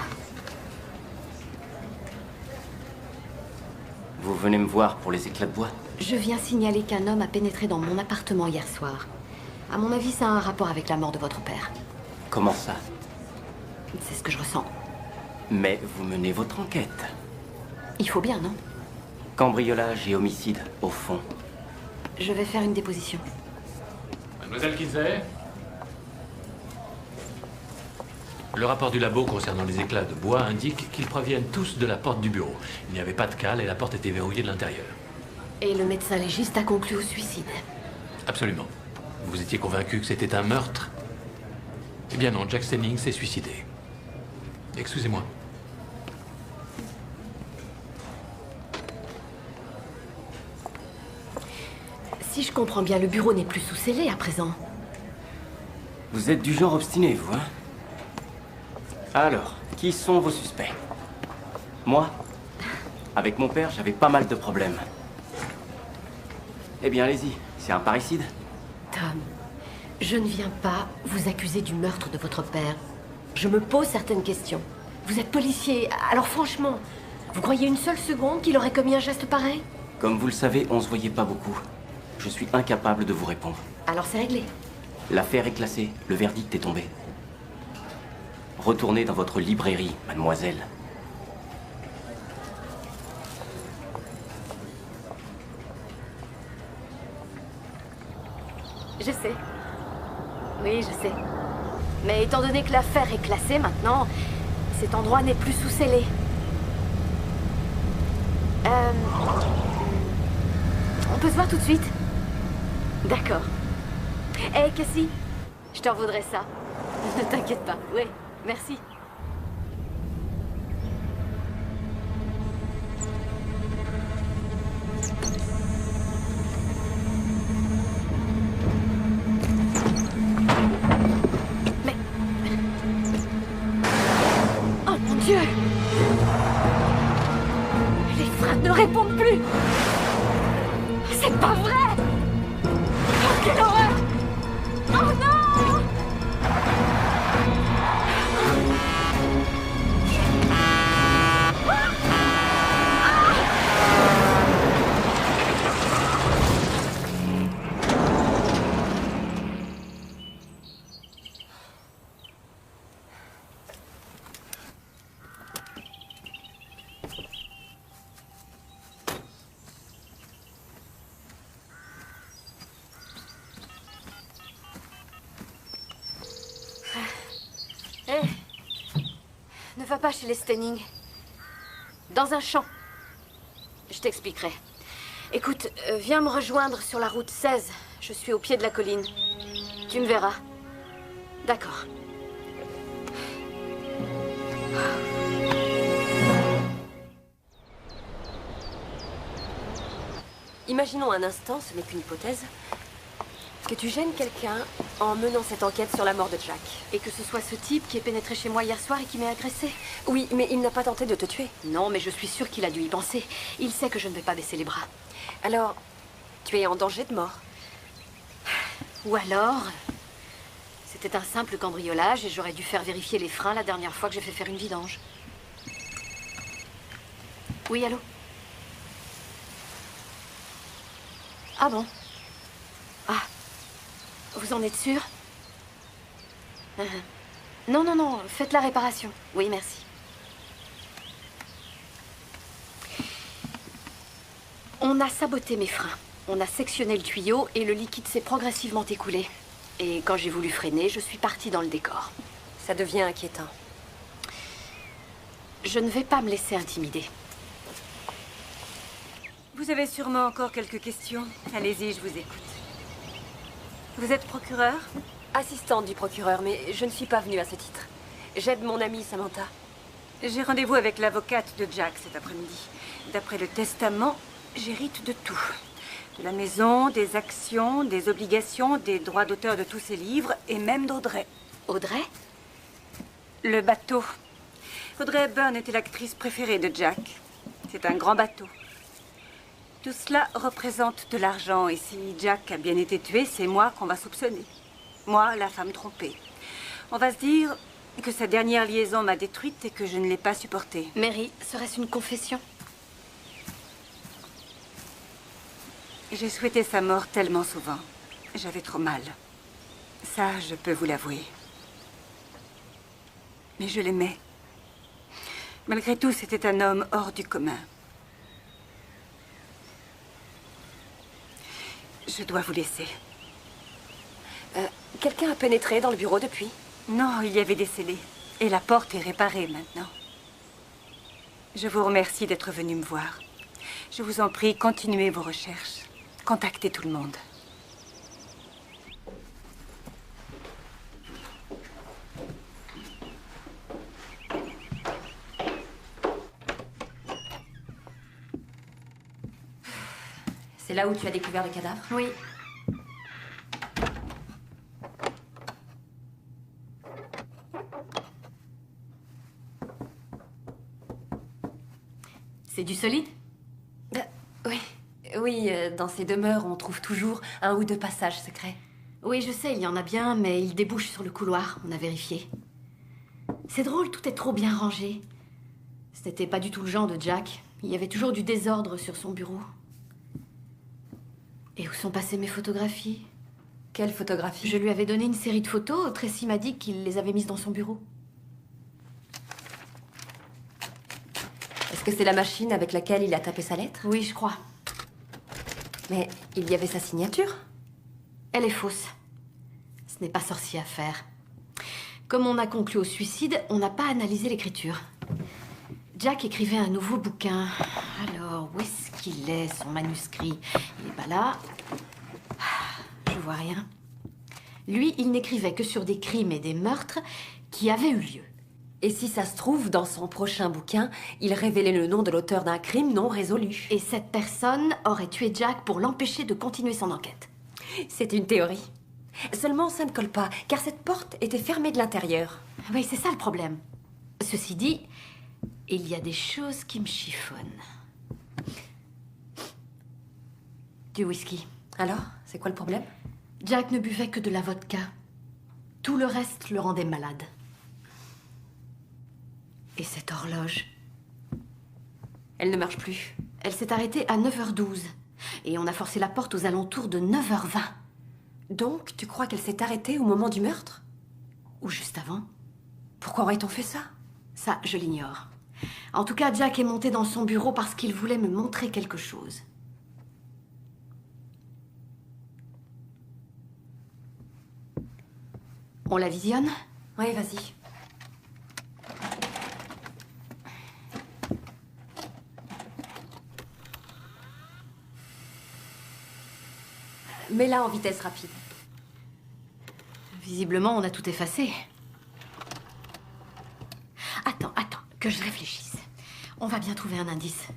O: Vous venez me voir pour les éclats de bois?
A: Je viens signaler qu'un homme a pénétré dans mon appartement hier soir. À mon avis, ça a un rapport avec la mort de votre père.
O: Comment ça?
A: C'est ce que je ressens.
O: Mais vous menez votre enquête.
A: Il faut bien, non?
O: Cambriolage et homicide, au fond.
A: Je vais faire une déposition.
L: Mademoiselle Kinsey? Le rapport du labo concernant les éclats de bois indique qu'ils proviennent tous de la porte du bureau. Il n'y avait pas de cale et la porte était verrouillée de l'intérieur.
A: Et le médecin légiste a conclu au suicide.
L: Absolument. Vous étiez convaincu que c'était un meurtre? Eh bien non, Jack Stenning s'est suicidé. Excusez-moi.
A: Si je comprends bien, le bureau n'est plus sous scellé à présent.
O: Vous êtes du genre obstiné, vous, hein? Alors, qui sont vos suspects? Moi? Avec mon père, j'avais pas mal de problèmes. Eh bien, allez-y. C'est un parricide?
A: Tom, je ne viens pas vous accuser du meurtre de votre père. Je me pose certaines questions. Vous êtes policier, alors franchement, vous croyez une seule seconde qu'il aurait commis un geste pareil?
O: Comme vous le savez, on se voyait pas beaucoup. Je suis incapable de vous répondre.
A: Alors c'est réglé.
O: L'affaire est classée. Le verdict est tombé. Retournez dans votre librairie, mademoiselle.
A: Je sais. Oui, je sais. Mais étant donné que l'affaire est classée maintenant, cet endroit n'est plus sous scellé. On peut se voir tout de suite? D'accord. Hé, Cassie, je t'en voudrais ça. Ne t'inquiète pas. Oui, merci. C'est pas vrai! Oh, quelle horreur! Oh non! Ne va pas chez les Stenning. Dans un champ. Je t'expliquerai. Écoute, viens me rejoindre sur la route 16. Je suis au pied de la colline. Tu me verras. D'accord.
G: Imaginons un instant, ce n'est qu'une hypothèse, que tu gênes quelqu'un en menant cette enquête sur la mort de Jack.
A: Et que ce soit ce type qui est pénétré chez moi hier soir et qui m'ait agressé.
G: Oui, mais il n'a pas tenté de te tuer.
A: Non, mais je suis sûre qu'il a dû y penser. Il sait que je ne vais pas baisser les bras.
G: Alors, tu es en danger de mort.
A: Ou alors, c'était un simple cambriolage et j'aurais dû faire vérifier les freins la dernière fois que j'ai fait faire une vidange. Oui, allô? Ah bon? Ah. Vous en êtes sûr? Non, non, non, faites la réparation. Oui, merci. On a saboté mes freins. On a sectionné le tuyau et le liquide s'est progressivement écoulé. Et quand j'ai voulu freiner, je suis partie dans le décor.
G: Ça devient inquiétant.
A: Je ne vais pas me laisser intimider.
I: Vous avez sûrement encore quelques questions. Allez-y, je vous écoute. Vous êtes procureur?
G: Assistante du procureur, mais je ne suis pas venue à ce titre. J'aide mon amie Samantha.
I: J'ai rendez-vous avec l'avocate de Jack cet après-midi. D'après le testament, j'hérite de tout. De la maison, des actions, des obligations, des droits d'auteur de tous ses livres, et même d'Audrey.
A: Audrey?
I: Le bateau. Audrey Hepburn était l'actrice préférée de Jack. C'est un grand bateau. Tout cela représente de l'argent, et si Jack a bien été tué, c'est moi qu'on va soupçonner. Moi, la femme trompée. On va se dire que sa dernière liaison m'a détruite et que je ne l'ai pas supportée.
A: Mary, serait-ce une confession?
I: J'ai souhaité sa mort tellement souvent. J'avais trop mal. Ça, je peux vous l'avouer. Mais je l'aimais. Malgré tout, c'était un homme hors du commun. Je dois vous laisser.
G: Quelqu'un a pénétré dans le bureau depuis?
I: Non, il y avait des scellés. Et la porte est réparée maintenant. Je vous remercie d'être venu me voir. Je vous en prie, continuez vos recherches. Contactez tout le monde.
J: C'est là où tu as découvert le cadavre?
A: Oui. C'est du solide?
G: Oui. Oui, dans ces demeures, on trouve toujours un ou deux passages secrets.
A: Oui, je sais, il y en a bien, mais ils débouchent sur le couloir, on a vérifié. C'est drôle, tout est trop bien rangé. C'était pas du tout le genre de Jack. Il y avait toujours du désordre sur son bureau. Et où sont passées mes photographies?
G: Quelles photographies?
A: Je lui avais donné une série de photos. Tracy m'a dit qu'il les avait mises dans son bureau.
G: Est-ce que c'est la machine avec laquelle il a tapé sa lettre?
A: Oui, je crois.
G: Mais il y avait sa signature?
A: Elle est fausse. Ce n'est pas sorcier à faire. Comme on a conclu au suicide, on n'a pas analysé l'écriture. Jack écrivait un nouveau bouquin. Alors, où est-ce qu'il est, son manuscrit? Il n'est pas là. Je vois rien. Lui, il n'écrivait que sur des crimes et des meurtres qui avaient eu lieu.
G: Et si ça se trouve, dans son prochain bouquin, il révélait le nom de l'auteur d'un crime non résolu.
A: Et cette personne aurait tué Jack pour l'empêcher de continuer son enquête.
G: C'est une théorie. Seulement, ça ne colle pas, car cette porte était fermée de l'intérieur.
A: Oui, c'est ça le problème. Ceci dit, il y a des choses qui me chiffonnent. Du whisky.
G: Alors, c'est quoi le problème?
A: Jack ne buvait que de la vodka. Tout le reste le rendait malade. Et cette horloge?
G: Elle ne marche plus.
A: Elle s'est arrêtée à 9h12. Et on a forcé la porte aux alentours de 9h20.
G: Donc, tu crois qu'elle s'est arrêtée au moment du meurtre?
A: Ou juste avant?
G: Pourquoi aurait-on fait ça?
A: Ça, je l'ignore. En tout cas, Jack est monté dans son bureau parce qu'il voulait me montrer quelque chose. On la visionne?
G: Oui, vas-y. Mets-la en vitesse rapide.
A: Visiblement, on a tout effacé. Attends, que je réfléchisse. On va bien trouver un indice.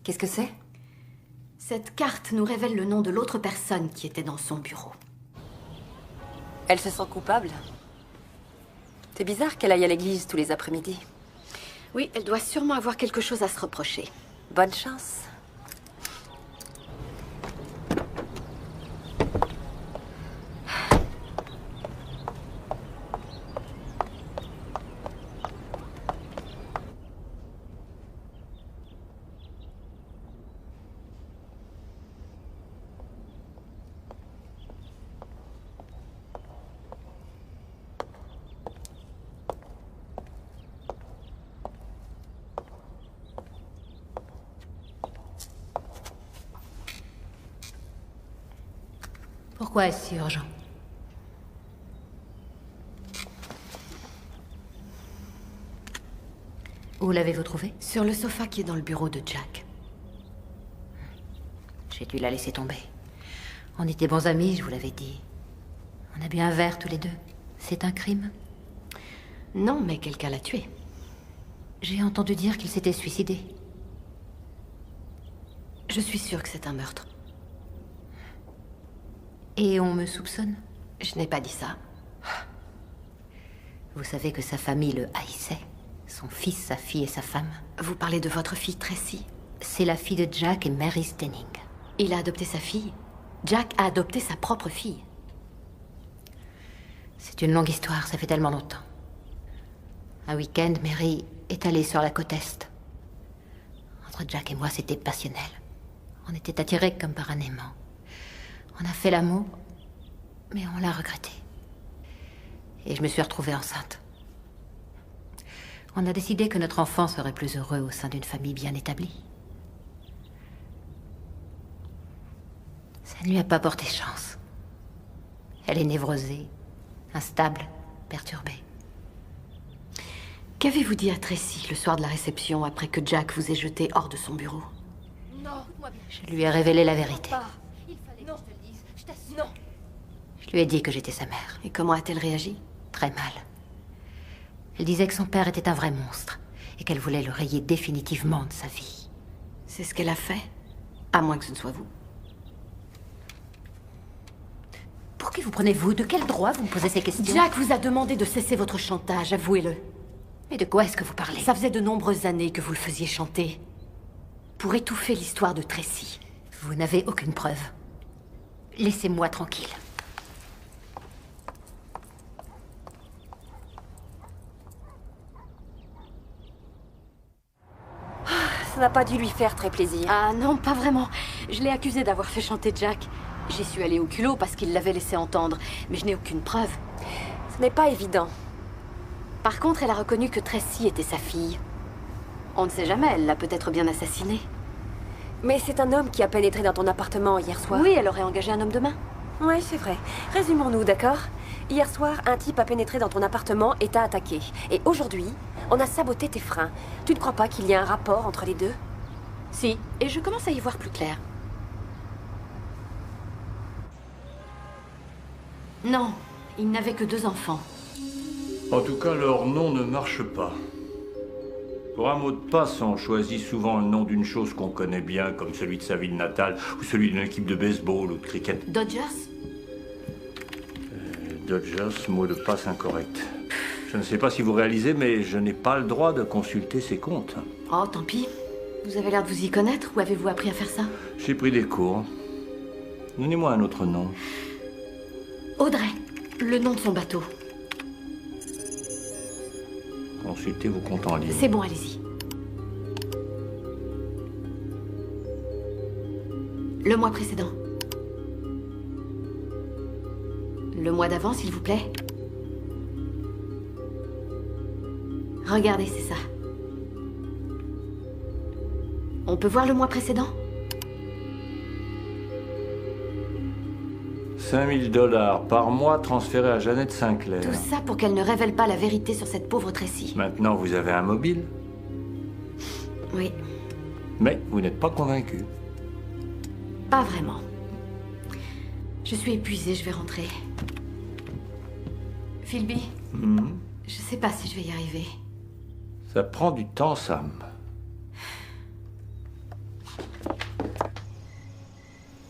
G: Qu'est-ce que c'est?
A: Cette carte nous révèle le nom de l'autre personne qui était dans son bureau.
G: Elle se sent coupable? C'est bizarre qu'elle aille à l'église tous les après-midi.
A: Oui, elle doit sûrement avoir quelque chose à se reprocher.
G: Bonne chance.
J: Pourquoi est-ce si urgent? Où l'avez-vous trouvé?
A: Sur le sofa qui est dans le bureau de Jack.
J: J'ai dû la laisser tomber. On était bons amis, je vous l'avais dit. On a bu un verre tous les deux. C'est un crime?
A: Non, mais quelqu'un l'a tué.
J: J'ai entendu dire qu'il s'était suicidé.
A: Je suis sûre que c'est un meurtre.
J: Et on me soupçonne?
A: Je n'ai pas dit ça.
J: Vous savez que sa famille le haïssait? Son fils, sa fille et sa femme.
A: Vous parlez de votre fille Tracy?
J: C'est la fille de Jack et Mary Stenning.
A: Il a adopté sa fille? Jack a adopté sa propre fille?
J: C'est une longue histoire, ça fait tellement longtemps. Un week-end, Mary est allée sur la côte Est. Entre Jack et moi, c'était passionnel. On était attirés comme par un aimant. On a fait l'amour, mais on l'a regretté. Et je me suis retrouvée enceinte. On a décidé que notre enfant serait plus heureux au sein d'une famille bien établie. Ça ne lui a pas porté chance. Elle est névrosée, instable, perturbée.
A: Qu'avez-vous dit à Tracy le soir de la réception après que Jack vous ait jeté hors de son bureau?
J: Non, je lui ai révélé la vérité.
A: Non.
J: Je lui ai dit que j'étais sa mère.
A: Et comment a-t-elle réagi?
J: Très mal. Elle disait que son père était un vrai monstre et qu'elle voulait le rayer définitivement de sa vie.
A: C'est ce qu'elle a fait? À moins que ce ne soit vous.
J: Pour qui vous prenez-vous? De quel droit vous me posez ces questions?
A: Jack vous a demandé de cesser votre chantage, avouez-le.
J: Mais de quoi est-ce que vous parlez?
A: Ça faisait de nombreuses années que vous le faisiez chanter. Pour étouffer l'histoire de Tracy.
J: Vous n'avez aucune preuve. Laissez-moi tranquille.
G: Ça n'a pas dû lui faire très plaisir.
A: Ah non, pas vraiment. Je l'ai accusé d'avoir fait chanter Jack. J'y suis allée au culot parce qu'il l'avait laissé entendre, mais je n'ai aucune preuve.
G: Ce n'est pas évident.
A: Par contre, elle a reconnu que Tracy était sa fille. On ne sait jamais, elle l'a peut-être bien assassinée.
G: Mais c'est un homme qui a pénétré dans ton appartement hier soir.
A: Oui, elle aurait engagé un homme de main.
G: Oui, c'est vrai. Résumons-nous, d'accord? Hier soir, un type a pénétré dans ton appartement et t'a attaqué. Et aujourd'hui, on a saboté tes freins. Tu ne crois pas qu'il y a un rapport entre les deux?
A: Si, et je commence à y voir plus clair. Non, il n'avait que 2 enfants.
F: En tout cas, leur nom ne marche pas. Pour un mot de passe, on choisit souvent le nom d'une chose qu'on connaît bien, comme celui de sa ville natale, ou celui d'une équipe de baseball ou de cricket.
A: Dodgers?
F: Dodgers, mot de passe incorrect. Je ne sais pas si vous réalisez, mais je n'ai pas le droit de consulter ses comptes.
A: Oh, tant pis. Vous avez l'air de vous y connaître. Où avez-vous appris à faire ça?
F: J'ai pris des cours. Donnez-moi un autre nom.
A: Audrey, le nom de son bateau.
F: Consultez vos comptes en ligne.
A: C'est bon, allez-y. Le mois précédent. Le mois d'avant, s'il vous plaît. Regardez, c'est ça. On peut voir le mois précédent?
F: 5 000 $ par mois transférés à Jeannette Sinclair.
A: Tout ça pour qu'elle ne révèle pas la vérité sur cette pauvre Tracy.
F: Maintenant, vous avez un mobile.
A: Oui.
F: Mais vous n'êtes pas convaincu.
A: Pas vraiment. Je suis épuisée, je vais rentrer. Philby, je sais pas si je vais y arriver.
F: Ça prend du temps, Sam.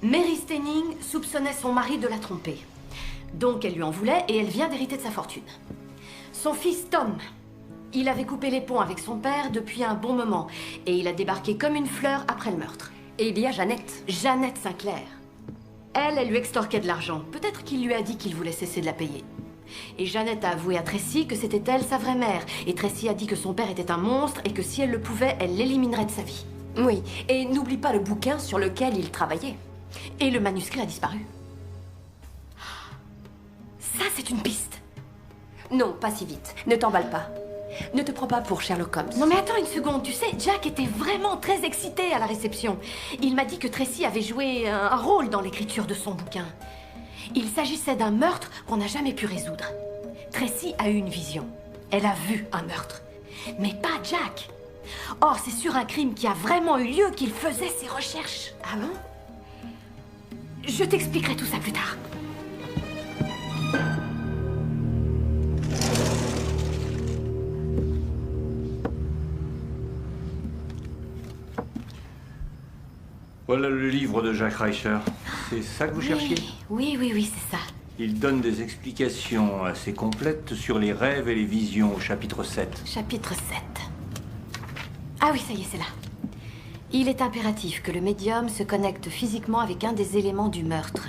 A: Mary Stenning soupçonnait son mari de la tromper. Donc elle lui en voulait et elle vient d'hériter de sa fortune. Son fils Tom, il avait coupé les ponts avec son père depuis un bon moment. Et il a débarqué comme une fleur après le meurtre. Et il y a Jeannette. Jeannette Sinclair. Elle lui extorquait de l'argent. Peut-être qu'il lui a dit qu'il voulait cesser de la payer. Et Jeannette a avoué à Tracy que c'était elle sa vraie mère. Et Tracy a dit que son père était un monstre et que si elle le pouvait, elle l'éliminerait de sa vie.
G: Oui, et n'oublie pas le bouquin sur lequel il travaillait.
A: Et le manuscrit a disparu. Ça, c'est une piste.
G: Non, pas si vite. Ne t'emballe pas. Ne te prends pas pour Sherlock Holmes.
A: Non mais attends une seconde, tu sais, Jack était vraiment très excité à la réception. Il m'a dit que Tracy avait joué un rôle dans l'écriture de son bouquin. Il s'agissait d'un meurtre qu'on n'a jamais pu résoudre. Tracy a eu une vision. Elle a vu un meurtre. Mais pas Jack. Or, c'est sur un crime qui a vraiment eu lieu qu'il faisait ses recherches.
G: Ah bon?
A: Je t'expliquerai tout ça plus tard.
F: Voilà le livre de Jack Reacher. C'est ça que vous cherchiez?
A: Oui, c'est ça.
F: Il donne des explications assez complètes sur les rêves et les visions au chapitre 7.
A: Chapitre 7. Ah oui, ça y est, c'est là. Il est impératif que le médium se connecte physiquement avec un des éléments du meurtre.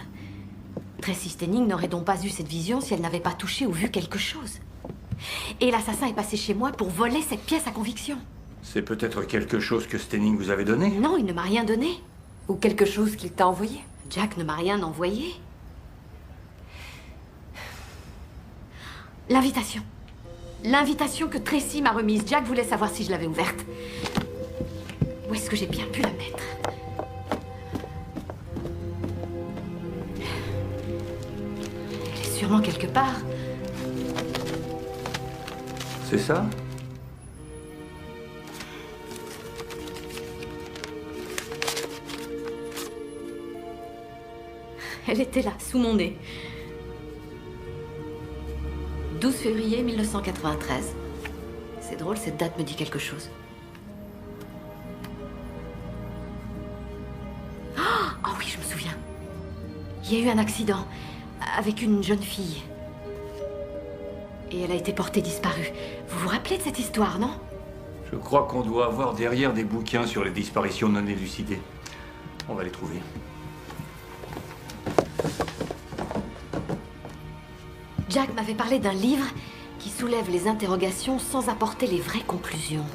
A: Tracy Stenning n'aurait donc pas eu cette vision si elle n'avait pas touché ou vu quelque chose. Et l'assassin est passé chez moi pour voler cette pièce à conviction.
F: C'est peut-être quelque chose que Stenning vous avait donné?
A: Non, il ne m'a rien donné.
G: Ou quelque chose qu'il t'a envoyé?
A: Jack ne m'a rien envoyé. L'invitation. L'invitation que Tracy m'a remise. Jack voulait savoir si je l'avais ouverte. Où est-ce que j'ai bien pu la mettre? Elle est sûrement quelque part.
F: C'est ça?
A: Elle était là, sous mon nez. 12 février 1993. C'est drôle, cette date me dit quelque chose. Oh oui, je me souviens. Il y a eu un accident avec une jeune fille. Et elle a été portée disparue. Vous vous rappelez de cette histoire, non?
F: Je crois qu'on doit avoir derrière des bouquins sur les disparitions non élucidées. On va les trouver.
A: Jack m'avait parlé d'un livre qui soulève les interrogations sans apporter les vraies conclusions.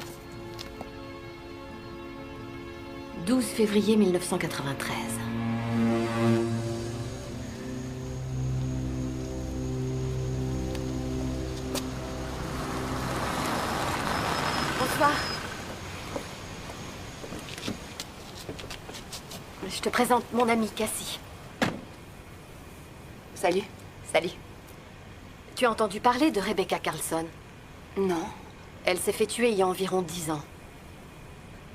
A: 12 février 1993. Bonsoir. Je te présente mon amie Cassie.
B: Salut.
A: Salut. Tu as entendu parler de Rebecca Carlson?
B: Non.
A: Elle s'est fait tuer il y a environ 10 ans.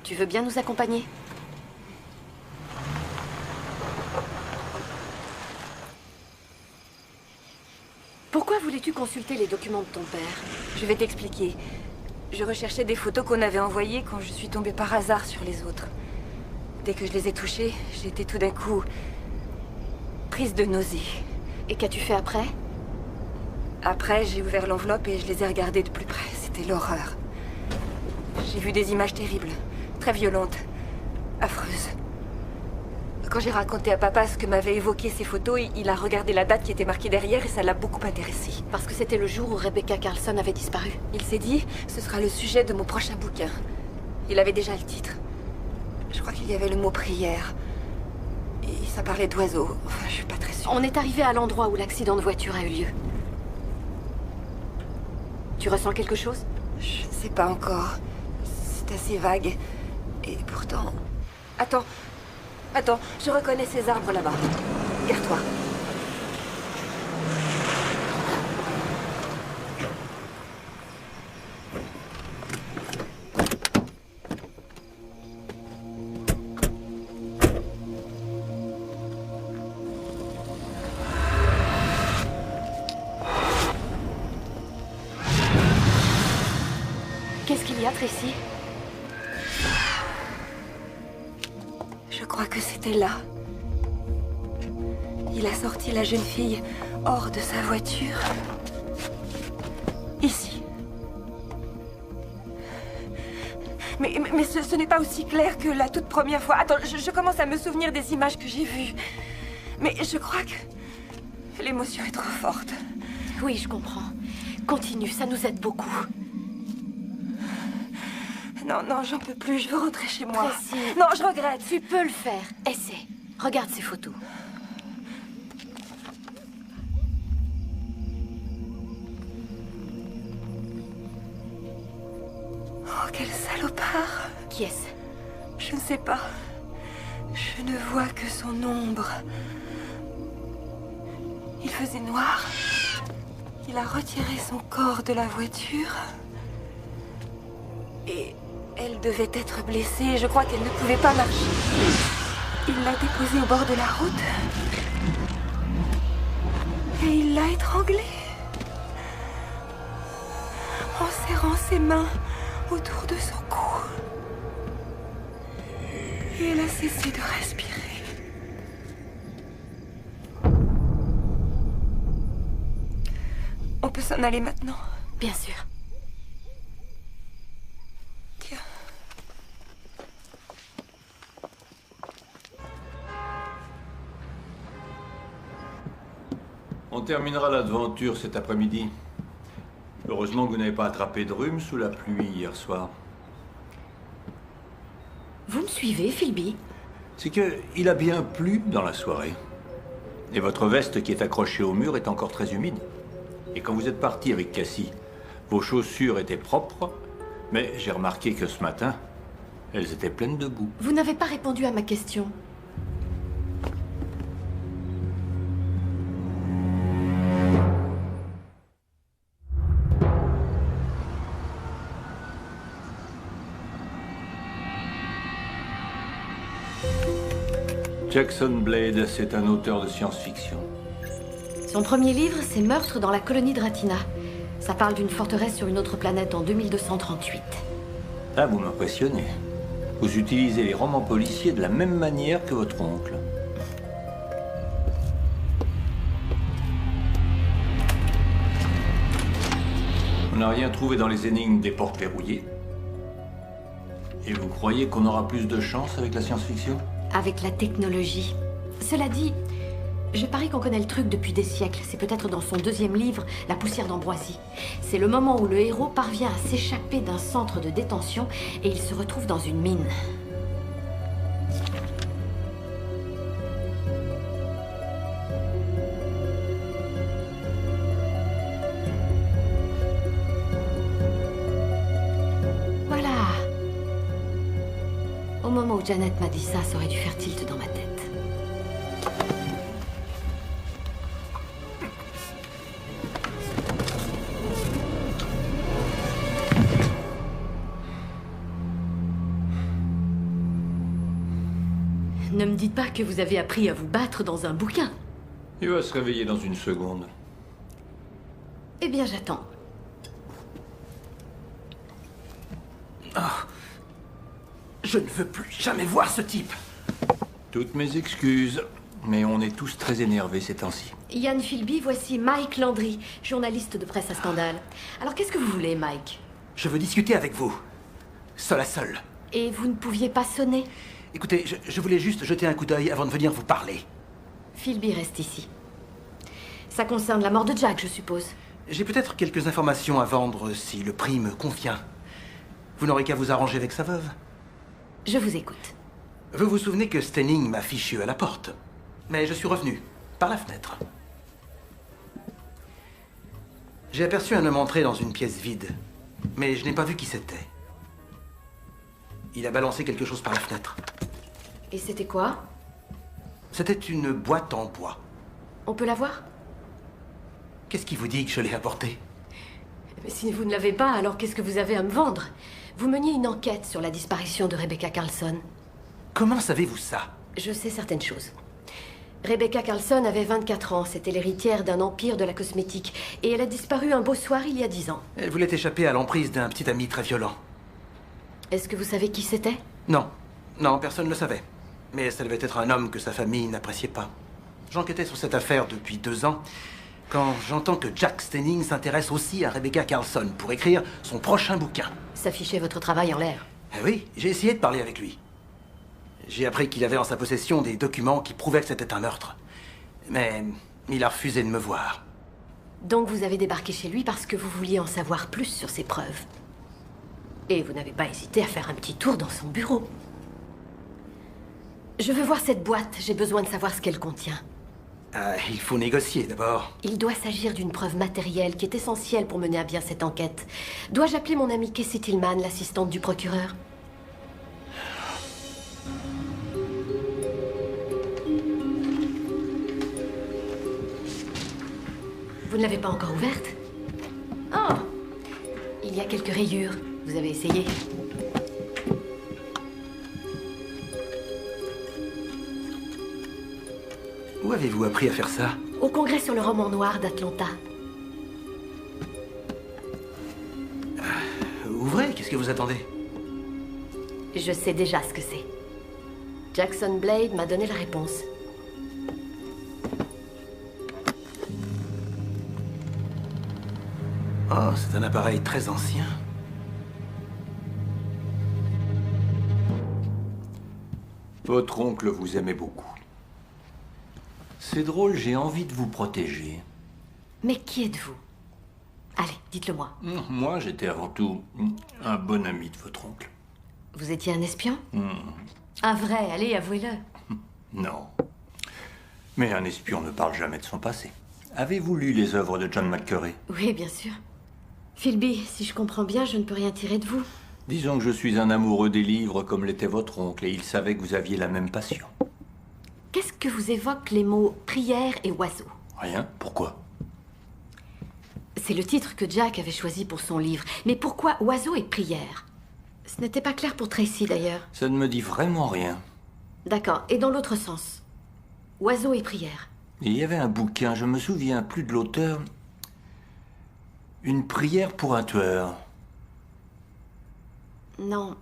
A: Tu veux bien nous accompagner? Pourquoi voulais-tu consulter les documents de ton père?
B: Je vais t'expliquer. Je recherchais des photos qu'on avait envoyées quand je suis tombée par hasard sur les autres. Dès que je les ai touchées, j'étais tout d'un coup prise de nausée.
A: Et qu'as-tu fait après?
I: Après, j'ai ouvert l'enveloppe et je les ai regardées de plus près. C'était l'horreur. J'ai vu des images terribles, très violentes, affreuses. Quand j'ai raconté à papa ce que m'avaient évoqué ces photos, il a regardé la date qui était marquée derrière et ça l'a beaucoup intéressé.
A: Parce que c'était le jour où Rebecca Carlson avait disparu.
I: Il s'est dit, ce sera le sujet de mon prochain bouquin. Il avait déjà le titre. Je crois qu'il y avait le mot prière. Et ça parlait d'oiseaux. Enfin, je suis pas très sûre.
A: On est arrivé à l'endroit où l'accident de voiture a eu lieu. Tu ressens quelque chose?
I: Je sais pas encore. C'est assez vague. Et pourtant... Attends. Attends, je reconnais ces arbres là-bas. Garde-toi.
A: Qu'est-ce qu'il y a, Tracy?
I: Je crois que c'était là. Il a sorti la jeune fille hors de sa voiture. Ici. Mais ce n'est pas aussi clair que la toute première fois. Attends, je commence à me souvenir des images que j'ai vues. Mais je crois que l'émotion est trop forte.
A: Oui, je comprends. Continue, ça nous aide beaucoup.
I: Non, non, j'en peux plus, je veux rentrer chez moi.
A: Tracy,
I: non, je regrette.
A: Tu peux le faire. Essaie. Regarde ces photos.
I: Oh, quel salopard.
A: Qui est-ce?
I: Je ne sais pas. Je ne vois que son ombre. Il faisait noir. Il a retiré son corps de la voiture. Et elle devait être blessée. Je crois qu'elle ne pouvait pas marcher. Il l'a déposée au bord de la route. Et il l'a étranglée. En serrant ses mains autour de son cou. Et elle a cessé de respirer. On peut s'en aller maintenant?
A: Bien sûr.
I: Tiens.
F: On terminera l'aventure cet après-midi. Heureusement que vous n'avez pas attrapé de rhume sous la pluie hier soir.
A: Vous me suivez, Philby?
F: C'est que il a bien plu dans la soirée. Et votre veste qui est accrochée au mur est encore très humide. Et quand vous êtes parti avec Cassie, vos chaussures étaient propres, mais j'ai remarqué que ce matin, elles étaient pleines de boue.
A: Vous n'avez pas répondu à ma question.
F: Jackson Blade, c'est un auteur de science-fiction.
A: Son premier livre, c'est Meurtre dans la colonie de Ratina. Ça parle d'une forteresse sur une autre planète en 2238.
F: Ah, vous m'impressionnez. Vous utilisez les romans policiers de la même manière que votre oncle. On n'a rien trouvé dans les énigmes des portes verrouillées. Et vous croyez qu'on aura plus de chance avec la science-fiction?
A: Avec la technologie. Cela dit, je parie qu'on connaît le truc depuis des siècles. C'est peut-être dans son deuxième livre, La poussière d'Ambroisie. C'est le moment où le héros parvient à s'échapper d'un centre de détention et il se retrouve dans une mine. Voilà. Au moment où Janet m'a dit ça aurait dû faire tilt dans ma tête. Ne me dites pas que vous avez appris à vous battre dans un bouquin.
F: Il va se réveiller dans une seconde.
A: Eh bien, j'attends.
K: Ah. Je ne veux plus jamais voir ce type.
F: Toutes mes excuses. mais on est tous très énervés ces temps-ci.
A: Yann Philby, voici Mike Landry, journaliste de presse à scandale. Alors qu'est-ce que vous voulez, Mike?
K: Je veux discuter avec vous. Seul à seul.
A: Et vous ne pouviez pas sonner?
K: Écoutez, je voulais juste jeter un coup d'œil avant de venir vous parler.
A: Philby reste ici. Ça concerne la mort de Jack, je suppose.
K: J'ai peut-être quelques informations à vendre si le prix me convient. Vous n'aurez qu'à vous arranger avec sa veuve.
A: Je vous écoute.
K: Vous vous souvenez que Stenning m'a fichu à la porte. Mais je suis revenu, par la fenêtre. J'ai aperçu un homme entrer dans une pièce vide, mais je n'ai pas vu qui c'était. Il a balancé quelque chose par la fenêtre.
A: Et c'était quoi?
K: C'était une boîte en bois.
A: On peut la voir?
K: Qu'est-ce qui vous dit que je l'ai apportée?
A: Mais si vous ne l'avez pas, alors qu'est-ce que vous avez à me vendre? Vous meniez une enquête sur la disparition de Rebecca Carlson.
K: Comment savez-vous ça?
A: Je sais certaines choses. Rebecca Carlson avait 24 ans, c'était l'héritière d'un empire de la cosmétique, et elle a disparu un beau soir il y a 10 ans.
K: Elle voulait échapper à l'emprise d'un petit ami très violent.
A: Est-ce que vous savez qui c'était?
K: Non. Non, personne ne le savait. Mais ça devait être un homme que sa famille n'appréciait pas. J'enquêtais sur cette affaire depuis 2 ans, quand j'entends que Jack Stenning s'intéresse aussi à Rebecca Carlson pour écrire son prochain bouquin.
A: Ça fichait votre travail en l'air.
K: Eh oui, j'ai essayé de parler avec lui. J'ai appris qu'il avait en sa possession des documents qui prouvaient que c'était un meurtre. Mais il a refusé de me voir.
A: Donc vous avez débarqué chez lui parce que vous vouliez en savoir plus sur ses preuves. Et vous n'avez pas hésité à faire un petit tour dans son bureau. Je veux voir cette boîte, j'ai besoin de savoir ce qu'elle contient.
K: Il faut négocier d'abord.
A: Il doit s'agir d'une preuve matérielle qui est essentielle pour mener à bien cette enquête. Dois-je appeler mon amie Casey Tillman, l'assistante du procureur? Vous ne l'avez pas encore ouverte? Oh! Il y a quelques rayures. Vous avez essayé?
K: Où avez-vous appris à faire ça?
A: Au congrès sur le roman noir d'Atlanta.
K: Ouvrez, qu'est-ce que vous attendez?
A: Je sais déjà ce que c'est. Jackson Blade m'a donné la réponse.
K: Oh, c'est un appareil très ancien.
F: Votre oncle vous aimait beaucoup. C'est drôle, j'ai envie de vous protéger.
A: Mais qui êtes-vous? Allez, dites-le moi.
F: Moi, j'étais avant tout un bon ami de votre oncle.
A: Vous étiez un espion? Un vrai, allez, avouez-le.
F: Non. Mais un espion ne parle jamais de son passé. Avez-vous lu les œuvres de John McCurry?
A: Oui, bien sûr. Philby, si je comprends bien, je ne peux rien tirer de vous.
F: Disons que je suis un amoureux des livres comme l'était votre oncle, et il savait que vous aviez la même passion.
A: Qu'est-ce que vous évoquent les mots prière et oiseau?
F: Rien. Pourquoi?
A: C'est le titre que Jack avait choisi pour son livre. Mais pourquoi oiseau et prière? Ce n'était pas clair pour Tracy, d'ailleurs.
F: Ça ne me dit vraiment rien.
A: D'accord. Et dans l'autre sens? Oiseau et prière.
F: Il y avait un bouquin, je me souviens plus de l'auteur. Une prière pour un tueur.
A: Non.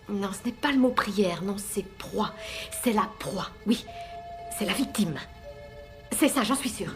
A: Non, ce n'est pas le mot prière, non, c'est proie. C'est la proie, oui. C'est la victime. C'est ça, j'en suis sûre.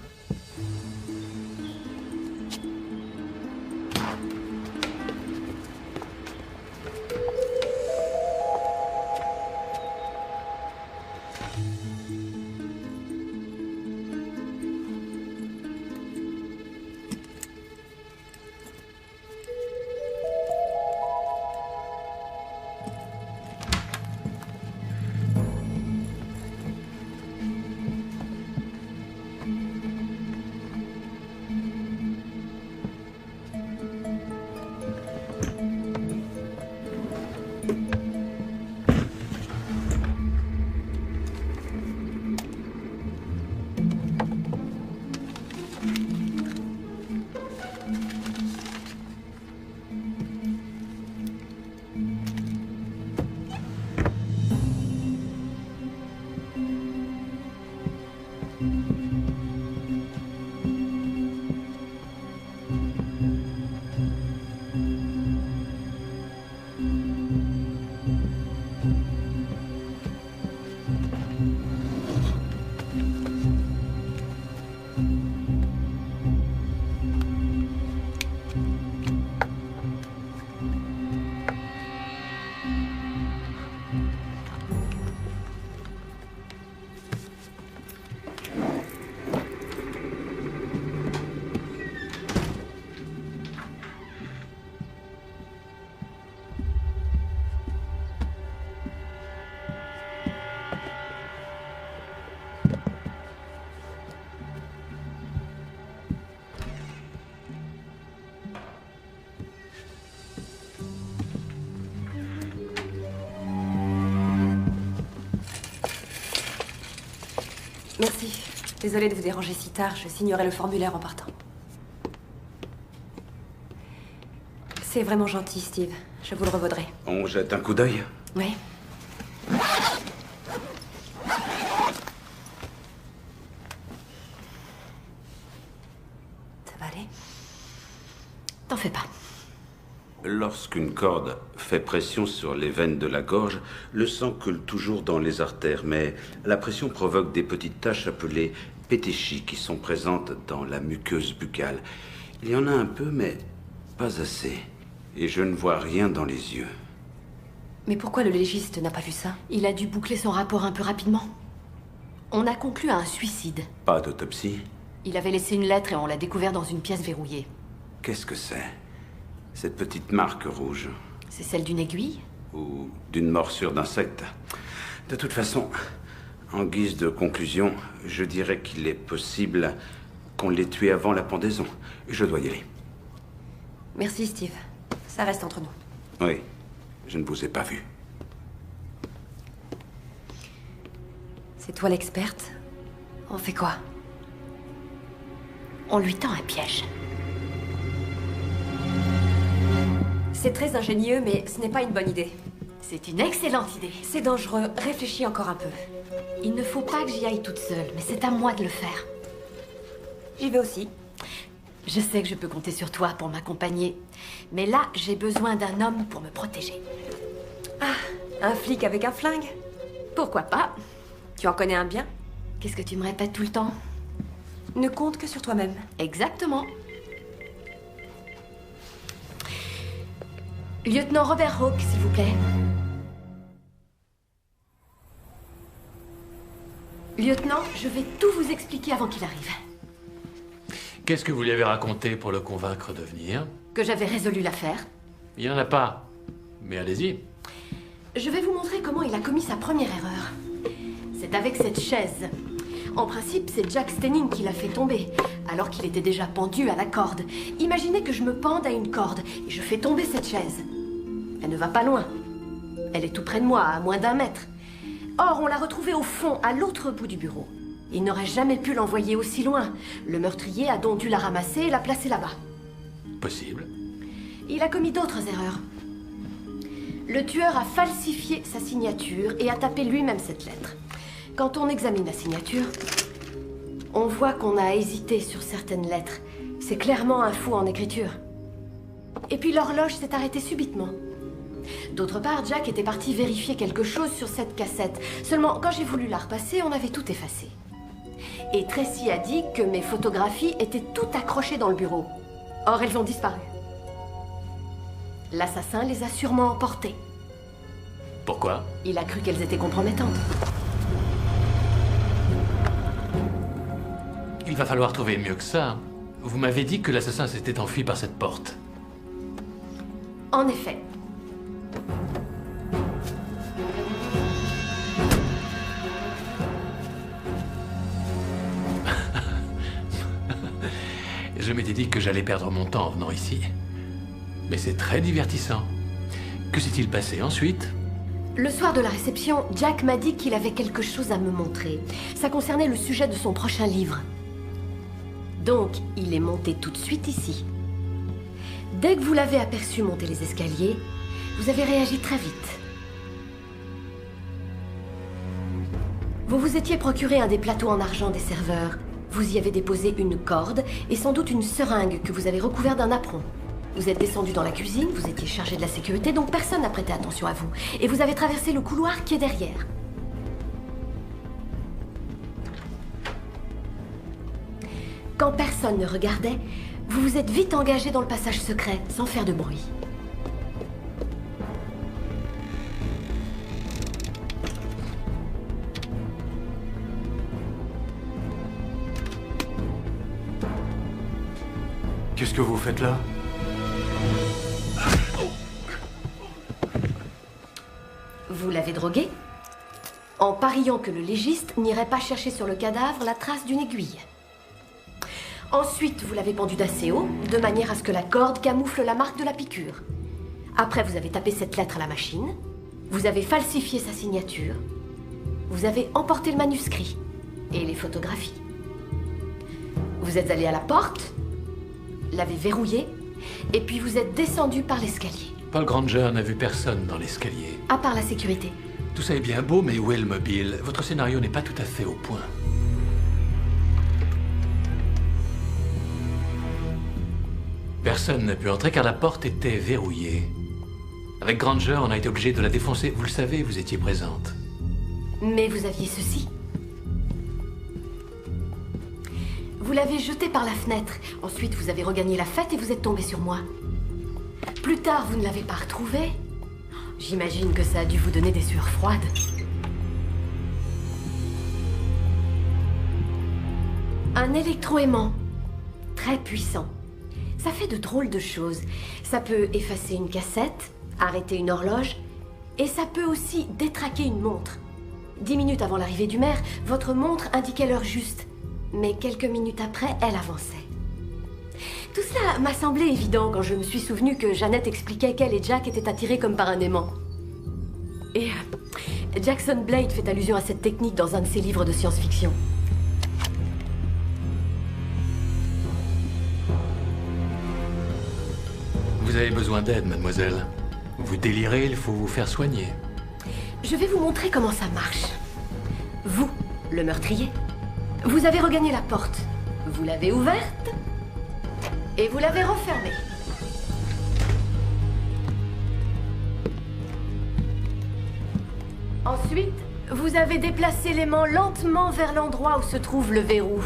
G: Merci. Désolée de vous déranger si tard, je signerai le formulaire en partant. C'est vraiment gentil, Steve. Je vous le revaudrai.
C: On jette un coup d'œil?
G: Oui. Ça va aller?
A: T'en fais pas.
C: Lorsqu'une corde fait pression sur les veines de la gorge, le sang coule toujours dans les artères, mais la pression provoque des petites taches appelées pétéchies qui sont présentes dans la muqueuse buccale. Il y en a un peu, mais pas assez. Et je ne vois rien dans les yeux.
G: Mais pourquoi le légiste n'a pas vu ça?
A: Il a dû boucler son rapport un peu rapidement. On a conclu à un suicide.
C: Pas d'autopsie?
A: Il avait laissé une lettre et on l'a découvert dans une pièce verrouillée.
C: Qu'est-ce que c'est? Cette petite marque rouge?
A: C'est celle d'une aiguille?
C: Ou d'une morsure d'insecte? De toute façon, en guise de conclusion, je dirais qu'il est possible qu'on l'ait tué avant la pendaison. Je dois y aller.
G: Merci, Steve. Ça reste entre nous.
C: Oui, je ne vous ai pas vu.
G: C'est toi l'experte? On fait quoi?
A: On lui tend un piège.
G: C'est très ingénieux, mais ce n'est pas une bonne idée.
A: C'est une excellente idée.
G: C'est dangereux. Réfléchis encore un peu.
A: Il ne faut pas que j'y aille toute seule, mais c'est à moi de le faire.
G: J'y vais aussi.
A: Je sais que je peux compter sur toi pour m'accompagner. Mais là, j'ai besoin d'un homme pour me protéger.
G: Ah, un flic avec un flingue?
A: Pourquoi pas?
G: Tu en connais un bien?
A: Qu'est-ce que tu me répètes tout le temps?
G: Ne compte que sur toi-même.
A: Exactement. Lieutenant Robert Hawke, s'il vous plaît. Lieutenant, je vais tout vous expliquer avant qu'il arrive.
L: Qu'est-ce que vous lui avez raconté pour le convaincre de venir?
A: Que j'avais résolu l'affaire.
L: Il n'y en a pas. Mais allez-y.
A: Je vais vous montrer comment il a commis sa première erreur. C'est avec cette chaise. En principe, c'est Jack Stenning qui l'a fait tomber, alors qu'il était déjà pendu à la corde. Imaginez que je me pende à une corde et je fais tomber cette chaise. Elle ne va pas loin. Elle est tout près de moi, à moins d'1 mètre. Or, on l'a retrouvée au fond, à l'autre bout du bureau. Il n'aurait jamais pu l'envoyer aussi loin. Le meurtrier a donc dû la ramasser et la placer là-bas.
L: Possible.
A: Il a commis d'autres erreurs. Le tueur a falsifié sa signature et a tapé lui-même cette lettre. Quand on examine la signature, on voit qu'on a hésité sur certaines lettres. C'est clairement un fou en écriture. Et puis l'horloge s'est arrêtée subitement. D'autre part, Jack était parti vérifier quelque chose sur cette cassette. Seulement, quand j'ai voulu la repasser, on avait tout effacé. Et Tracy a dit que mes photographies étaient toutes accrochées dans le bureau. Or, elles ont disparu. L'assassin les a sûrement emportées.
L: Pourquoi?
A: Il a cru qu'elles étaient compromettantes.
L: Il va falloir trouver mieux que ça. Vous m'avez dit que l'assassin s'était enfui par cette porte.
A: En effet.
L: Je m'étais dit que j'allais perdre mon temps en venant ici. Mais c'est très divertissant. Que s'est-il passé ensuite?
A: Le soir de la réception, Jack m'a dit qu'il avait quelque chose à me montrer. Ça concernait le sujet de son prochain livre. Donc, il est monté tout de suite ici. Dès que vous l'avez aperçu monter les escaliers, vous avez réagi très vite. Vous vous étiez procuré un des plateaux en argent des serveurs. Vous y avez déposé une corde et sans doute une seringue que vous avez recouverte d'un apron. Vous êtes descendu dans la cuisine, vous étiez chargé de la sécurité, donc personne n'a prêté attention à vous. Et vous avez traversé le couloir qui est derrière. Quand personne ne regardait, vous vous êtes vite engagé dans le passage secret, sans faire de bruit.
K: Qu'est-ce que vous faites là?
A: Vous l'avez drogué en pariant que le légiste n'irait pas chercher sur le cadavre la trace d'une aiguille. Ensuite, vous l'avez pendu d'assez haut, de manière à ce que la corde camoufle la marque de la piqûre. Après, vous avez tapé cette lettre à la machine, vous avez falsifié sa signature, vous avez emporté le manuscrit. et les photographies. Vous êtes allé à la porte, l'avez verrouillée, et puis vous êtes descendu par l'escalier.
L: Paul Granger n'a vu personne dans l'escalier.
A: À part la sécurité.
L: Tout ça est bien beau, mais où est le mobile? Votre scénario n'est pas tout à fait au point. Personne n'a pu entrer car la porte était verrouillée. Avec Granger, on a été obligé de la défoncer. Vous le savez, vous étiez présente.
A: Mais vous aviez ceci. Vous l'avez jeté par la fenêtre. Ensuite, vous avez regagné la fête et vous êtes tombé sur moi. Plus tard, vous ne l'avez pas retrouvé. J'imagine que ça a dû vous donner des sueurs froides. Un électroaimant. Très puissant. Ça fait de drôles de choses. Ça peut effacer une cassette, arrêter une horloge, et ça peut aussi détraquer une montre. 10 minutes avant l'arrivée du maire, votre montre indiquait l'heure juste. Mais quelques minutes après, elle avançait. Tout cela m'a semblé évident quand je me suis souvenu que Jeannette expliquait qu'elle et Jack étaient attirés comme par un aimant. Et Jackson Blade fait allusion à cette technique dans un de ses livres de science-fiction.
L: Vous avez besoin d'aide, mademoiselle. Vous délirez, il faut vous faire soigner.
A: Je vais vous montrer comment ça marche. Vous, le meurtrier, vous avez regagné la porte. Vous l'avez ouverte et vous l'avez refermée. Ensuite, vous avez déplacé l'aimant lentement vers l'endroit où se trouve le verrou.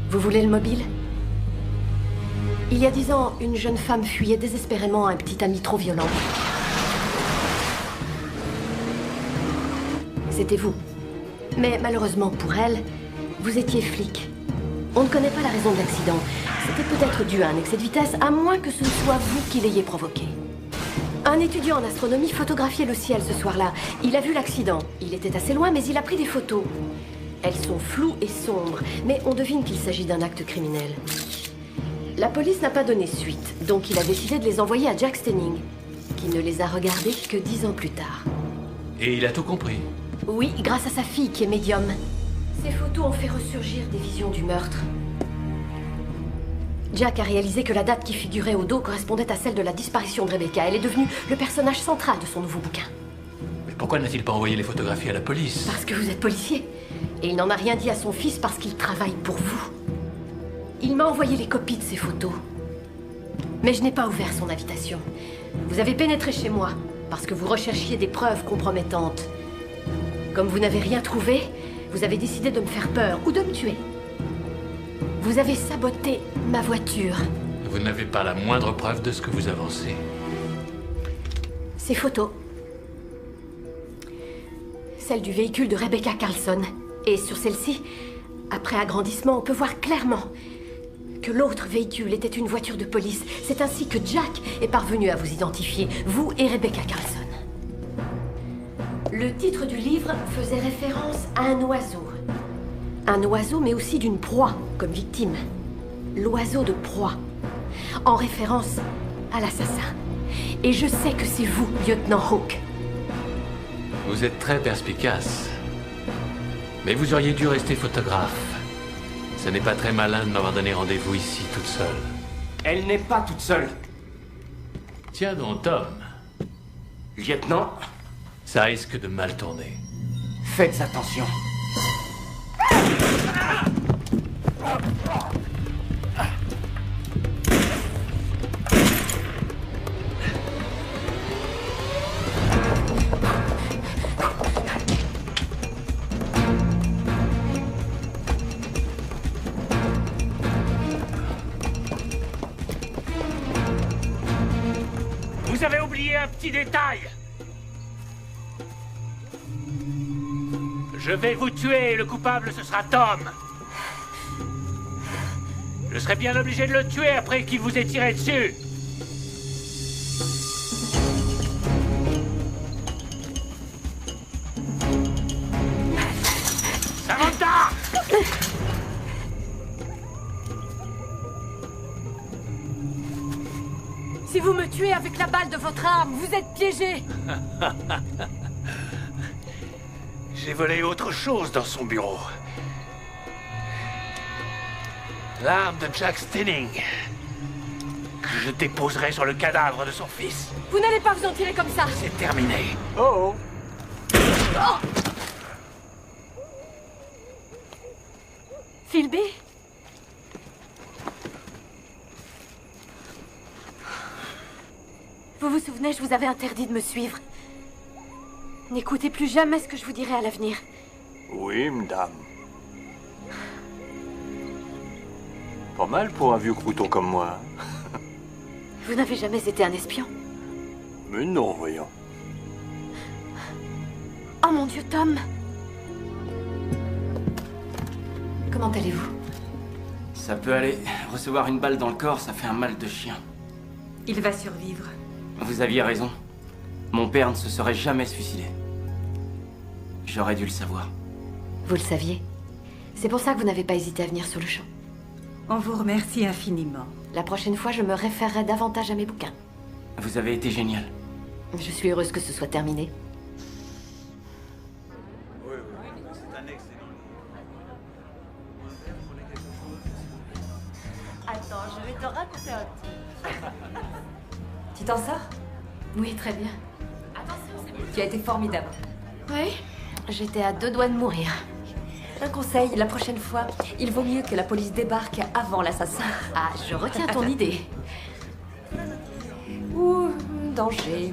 A: Vous voulez le mobile? Il y a 10 ans, une jeune femme fuyait désespérément un petit ami trop violent. C'était vous. Mais malheureusement pour elle, vous étiez flic. On ne connaît pas la raison de l'accident. C'était peut-être dû à un excès de vitesse, à moins que ce soit vous qui l'ayez provoqué. Un étudiant en astronomie photographiait le ciel ce soir-là. Il a vu l'accident. Il était assez loin, mais il a pris des photos. Elles sont floues et sombres, mais on devine qu'il s'agit d'un acte criminel. La police n'a pas donné suite, donc il a décidé de les envoyer à Jack Stenning, qui ne les a regardés que 10 ans plus tard.
L: Et il a tout compris.
A: Oui, grâce à sa fille qui est médium. Ces photos ont fait ressurgir des visions du meurtre. Jack a réalisé que la date qui figurait au dos correspondait à celle de la disparition de Rebecca. Elle est devenue le personnage central de son nouveau bouquin.
L: Mais pourquoi n'a-t-il pas envoyé les photographies à la police?
A: Parce que vous êtes policier. Et il n'en a rien dit à son fils parce qu'il travaille pour vous. Il m'a envoyé les copies de ces photos. Mais je n'ai pas ouvert son invitation. Vous avez pénétré chez moi parce que vous recherchiez des preuves compromettantes. Comme vous n'avez rien trouvé, vous avez décidé de me faire peur ou de me tuer. Vous avez saboté ma voiture.
L: Vous n'avez pas la moindre preuve de ce que vous avancez.
A: Ces photos. Celle du véhicule de Rebecca Carlson. Et sur celle-ci, après agrandissement, on peut voir clairement que l'autre véhicule était une voiture de police. C'est ainsi que Jack est parvenu à vous identifier, vous et Rebecca Carlson. Le titre du livre faisait référence à un oiseau. Un oiseau, mais aussi d'une proie, comme victime. L'oiseau de proie. En référence à l'assassin. Et je sais que c'est vous, lieutenant Hawke.
L: Vous êtes très perspicace. Mais vous auriez dû rester photographe. Ce n'est pas très malin de m'avoir donné rendez-vous ici toute seule.
O: Elle n'est pas toute seule.
L: Tiens donc, Tom.
O: Lieutenant,
L: ça risque de mal tourner.
O: Faites attention.
P: Vous avez oublié un petit détail. Je vais vous tuer et le coupable, ce sera Tom. Je serais bien obligé de le tuer après qu'il vous ait tiré dessus. Samantha!
A: Si vous me tuez avec la balle de votre arme, vous êtes piégé.
M: J'ai volé autre chose dans son bureau. L'arme de Jack Stenning. Que je déposerai sur le cadavre de son fils.
A: Vous n'allez pas vous en tirer comme ça.
M: C'est terminé. Oh!
A: Oh! Philby? Vous vous souvenez, je vous avais interdit de me suivre. N'écoutez plus jamais ce que je vous dirai à l'avenir.
F: Oui, madame. Pas mal pour un vieux crouton comme moi.
A: Vous n'avez jamais été un espion?
F: Mais non, voyons.
A: Oh mon Dieu, Tom! Comment allez-vous?
O: Ça peut aller. Recevoir une balle dans le corps, ça fait un mal de chien.
I: Il va survivre.
O: Vous aviez raison. Mon père ne se serait jamais suicidé. J'aurais dû le savoir.
A: Vous le saviez. C'est pour ça que vous n'avez pas hésité à venir sur le champ.
I: On vous remercie infiniment.
A: La prochaine fois, je me référerai davantage à mes bouquins.
O: Vous avez été génial.
A: Je suis heureuse que ce soit terminé.
G: Attends, je vais te raconter un truc. Tu t'en sors?
A: Oui, très bien.
G: Tu as été formidable.
A: Oui, j'étais à 2 doigts de mourir.
G: Un conseil, la prochaine fois, il vaut mieux que la police débarque avant l'assassin.
A: Ah, je retiens ton idée.
G: Ouh, danger.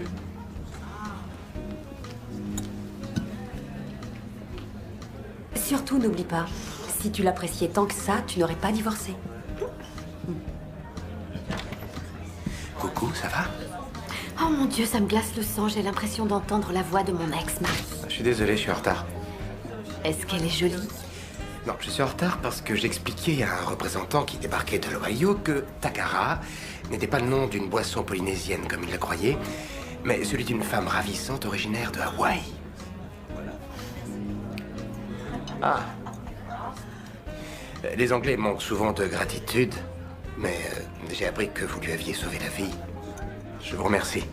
G: Surtout, n'oublie pas, si tu l'appréciais tant que ça, tu n'aurais pas divorcé.
H: Coucou, ça va?
A: Oh mon Dieu, ça me glace le sang. J'ai l'impression d'entendre la voix de mon ex-mari.
H: Je suis désolé, je suis en retard.
A: Est-ce qu'elle est jolie?
H: Non, je suis en retard parce que j'expliquais à un représentant qui débarquait de l'Ohio que Takara n'était pas le nom d'une boisson polynésienne comme il le croyait, mais celui d'une femme ravissante originaire de Hawaï. Ah. Les Anglais manquent souvent de gratitude, mais j'ai appris que vous lui aviez sauvé la vie. Je vous remercie.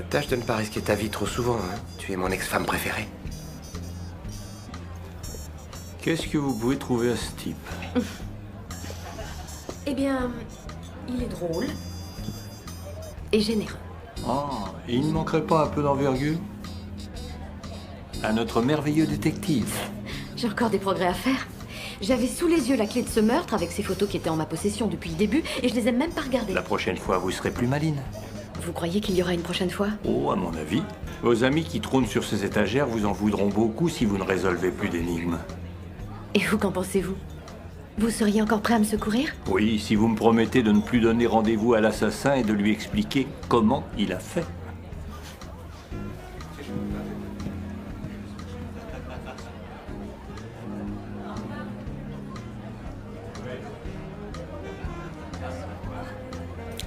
H: Tâche de ne pas risquer ta vie trop souvent, hein. Tu es mon ex-femme préférée.
F: Qu'est-ce que vous pouvez trouver à ce type?
A: Eh bien, il est drôle et généreux.
F: Ah, et il ne manquerait pas un peu d'envergure? À notre merveilleux détective.
A: J'ai encore des progrès à faire. J'avais sous les yeux la clé de ce meurtre avec ces photos qui étaient en ma possession depuis le début et je les ai même pas regardées.
F: La prochaine fois, vous serez plus maline.
A: Vous croyez qu'il y aura une prochaine fois?
F: Oh, à mon avis. Vos amis qui trônent sur ces étagères vous en voudront beaucoup si vous ne résolvez plus d'énigmes.
A: Et vous, qu'en pensez-vous? Vous seriez encore prêt à me secourir?
F: Oui, si vous me promettez de ne plus donner rendez-vous à l'assassin et de lui expliquer comment il a fait.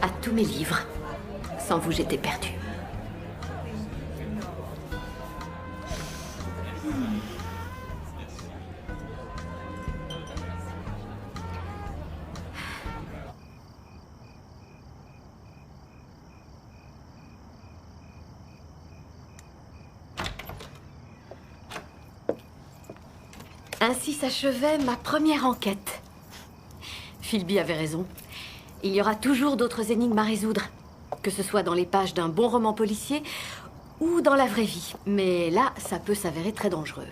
A: À tous mes livres. Sans vous, j'étais perdue. Ainsi s'achevait ma première enquête. Philby avait raison. Il y aura toujours d'autres énigmes à résoudre. Que ce soit dans les pages d'un bon roman policier ou dans la vraie vie. Mais là, ça peut s'avérer très dangereux.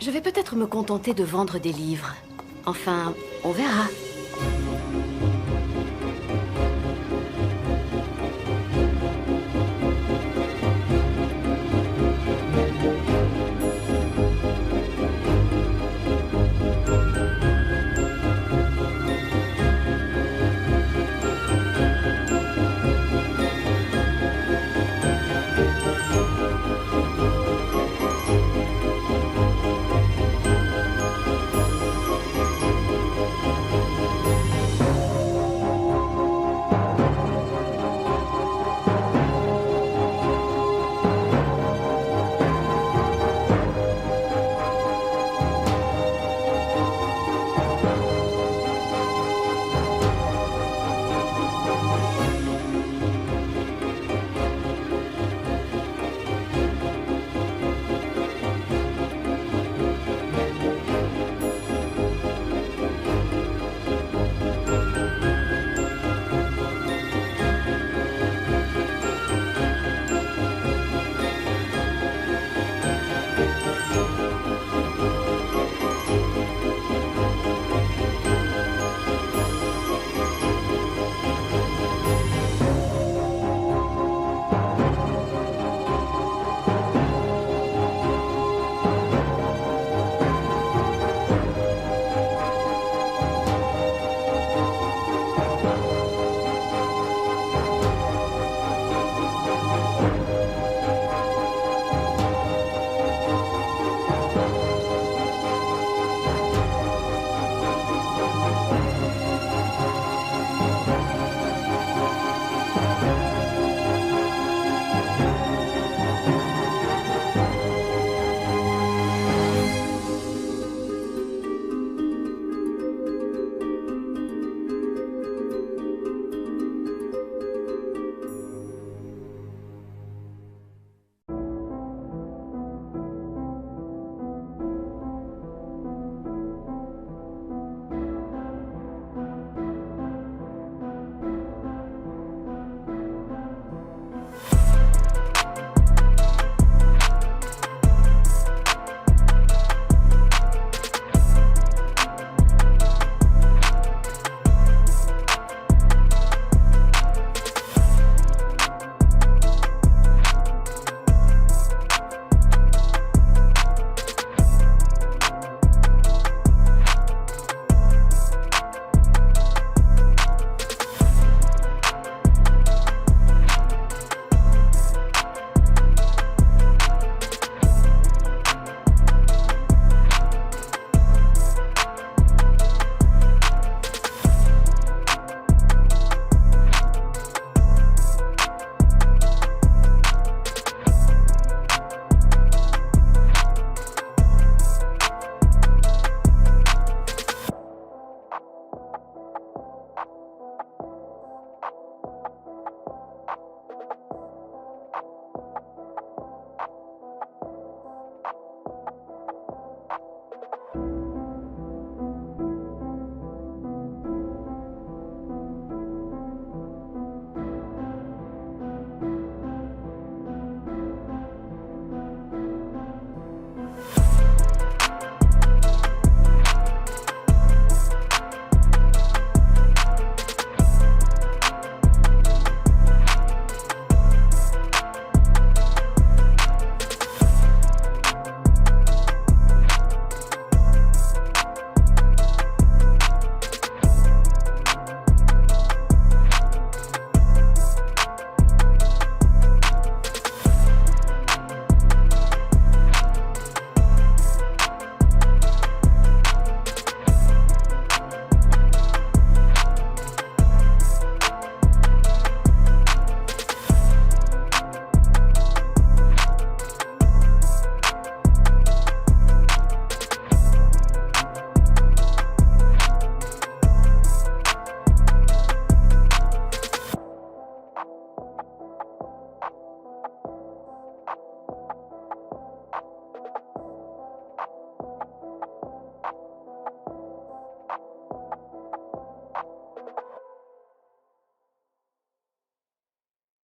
A: Je vais peut-être me contenter de vendre des livres. Enfin, on verra.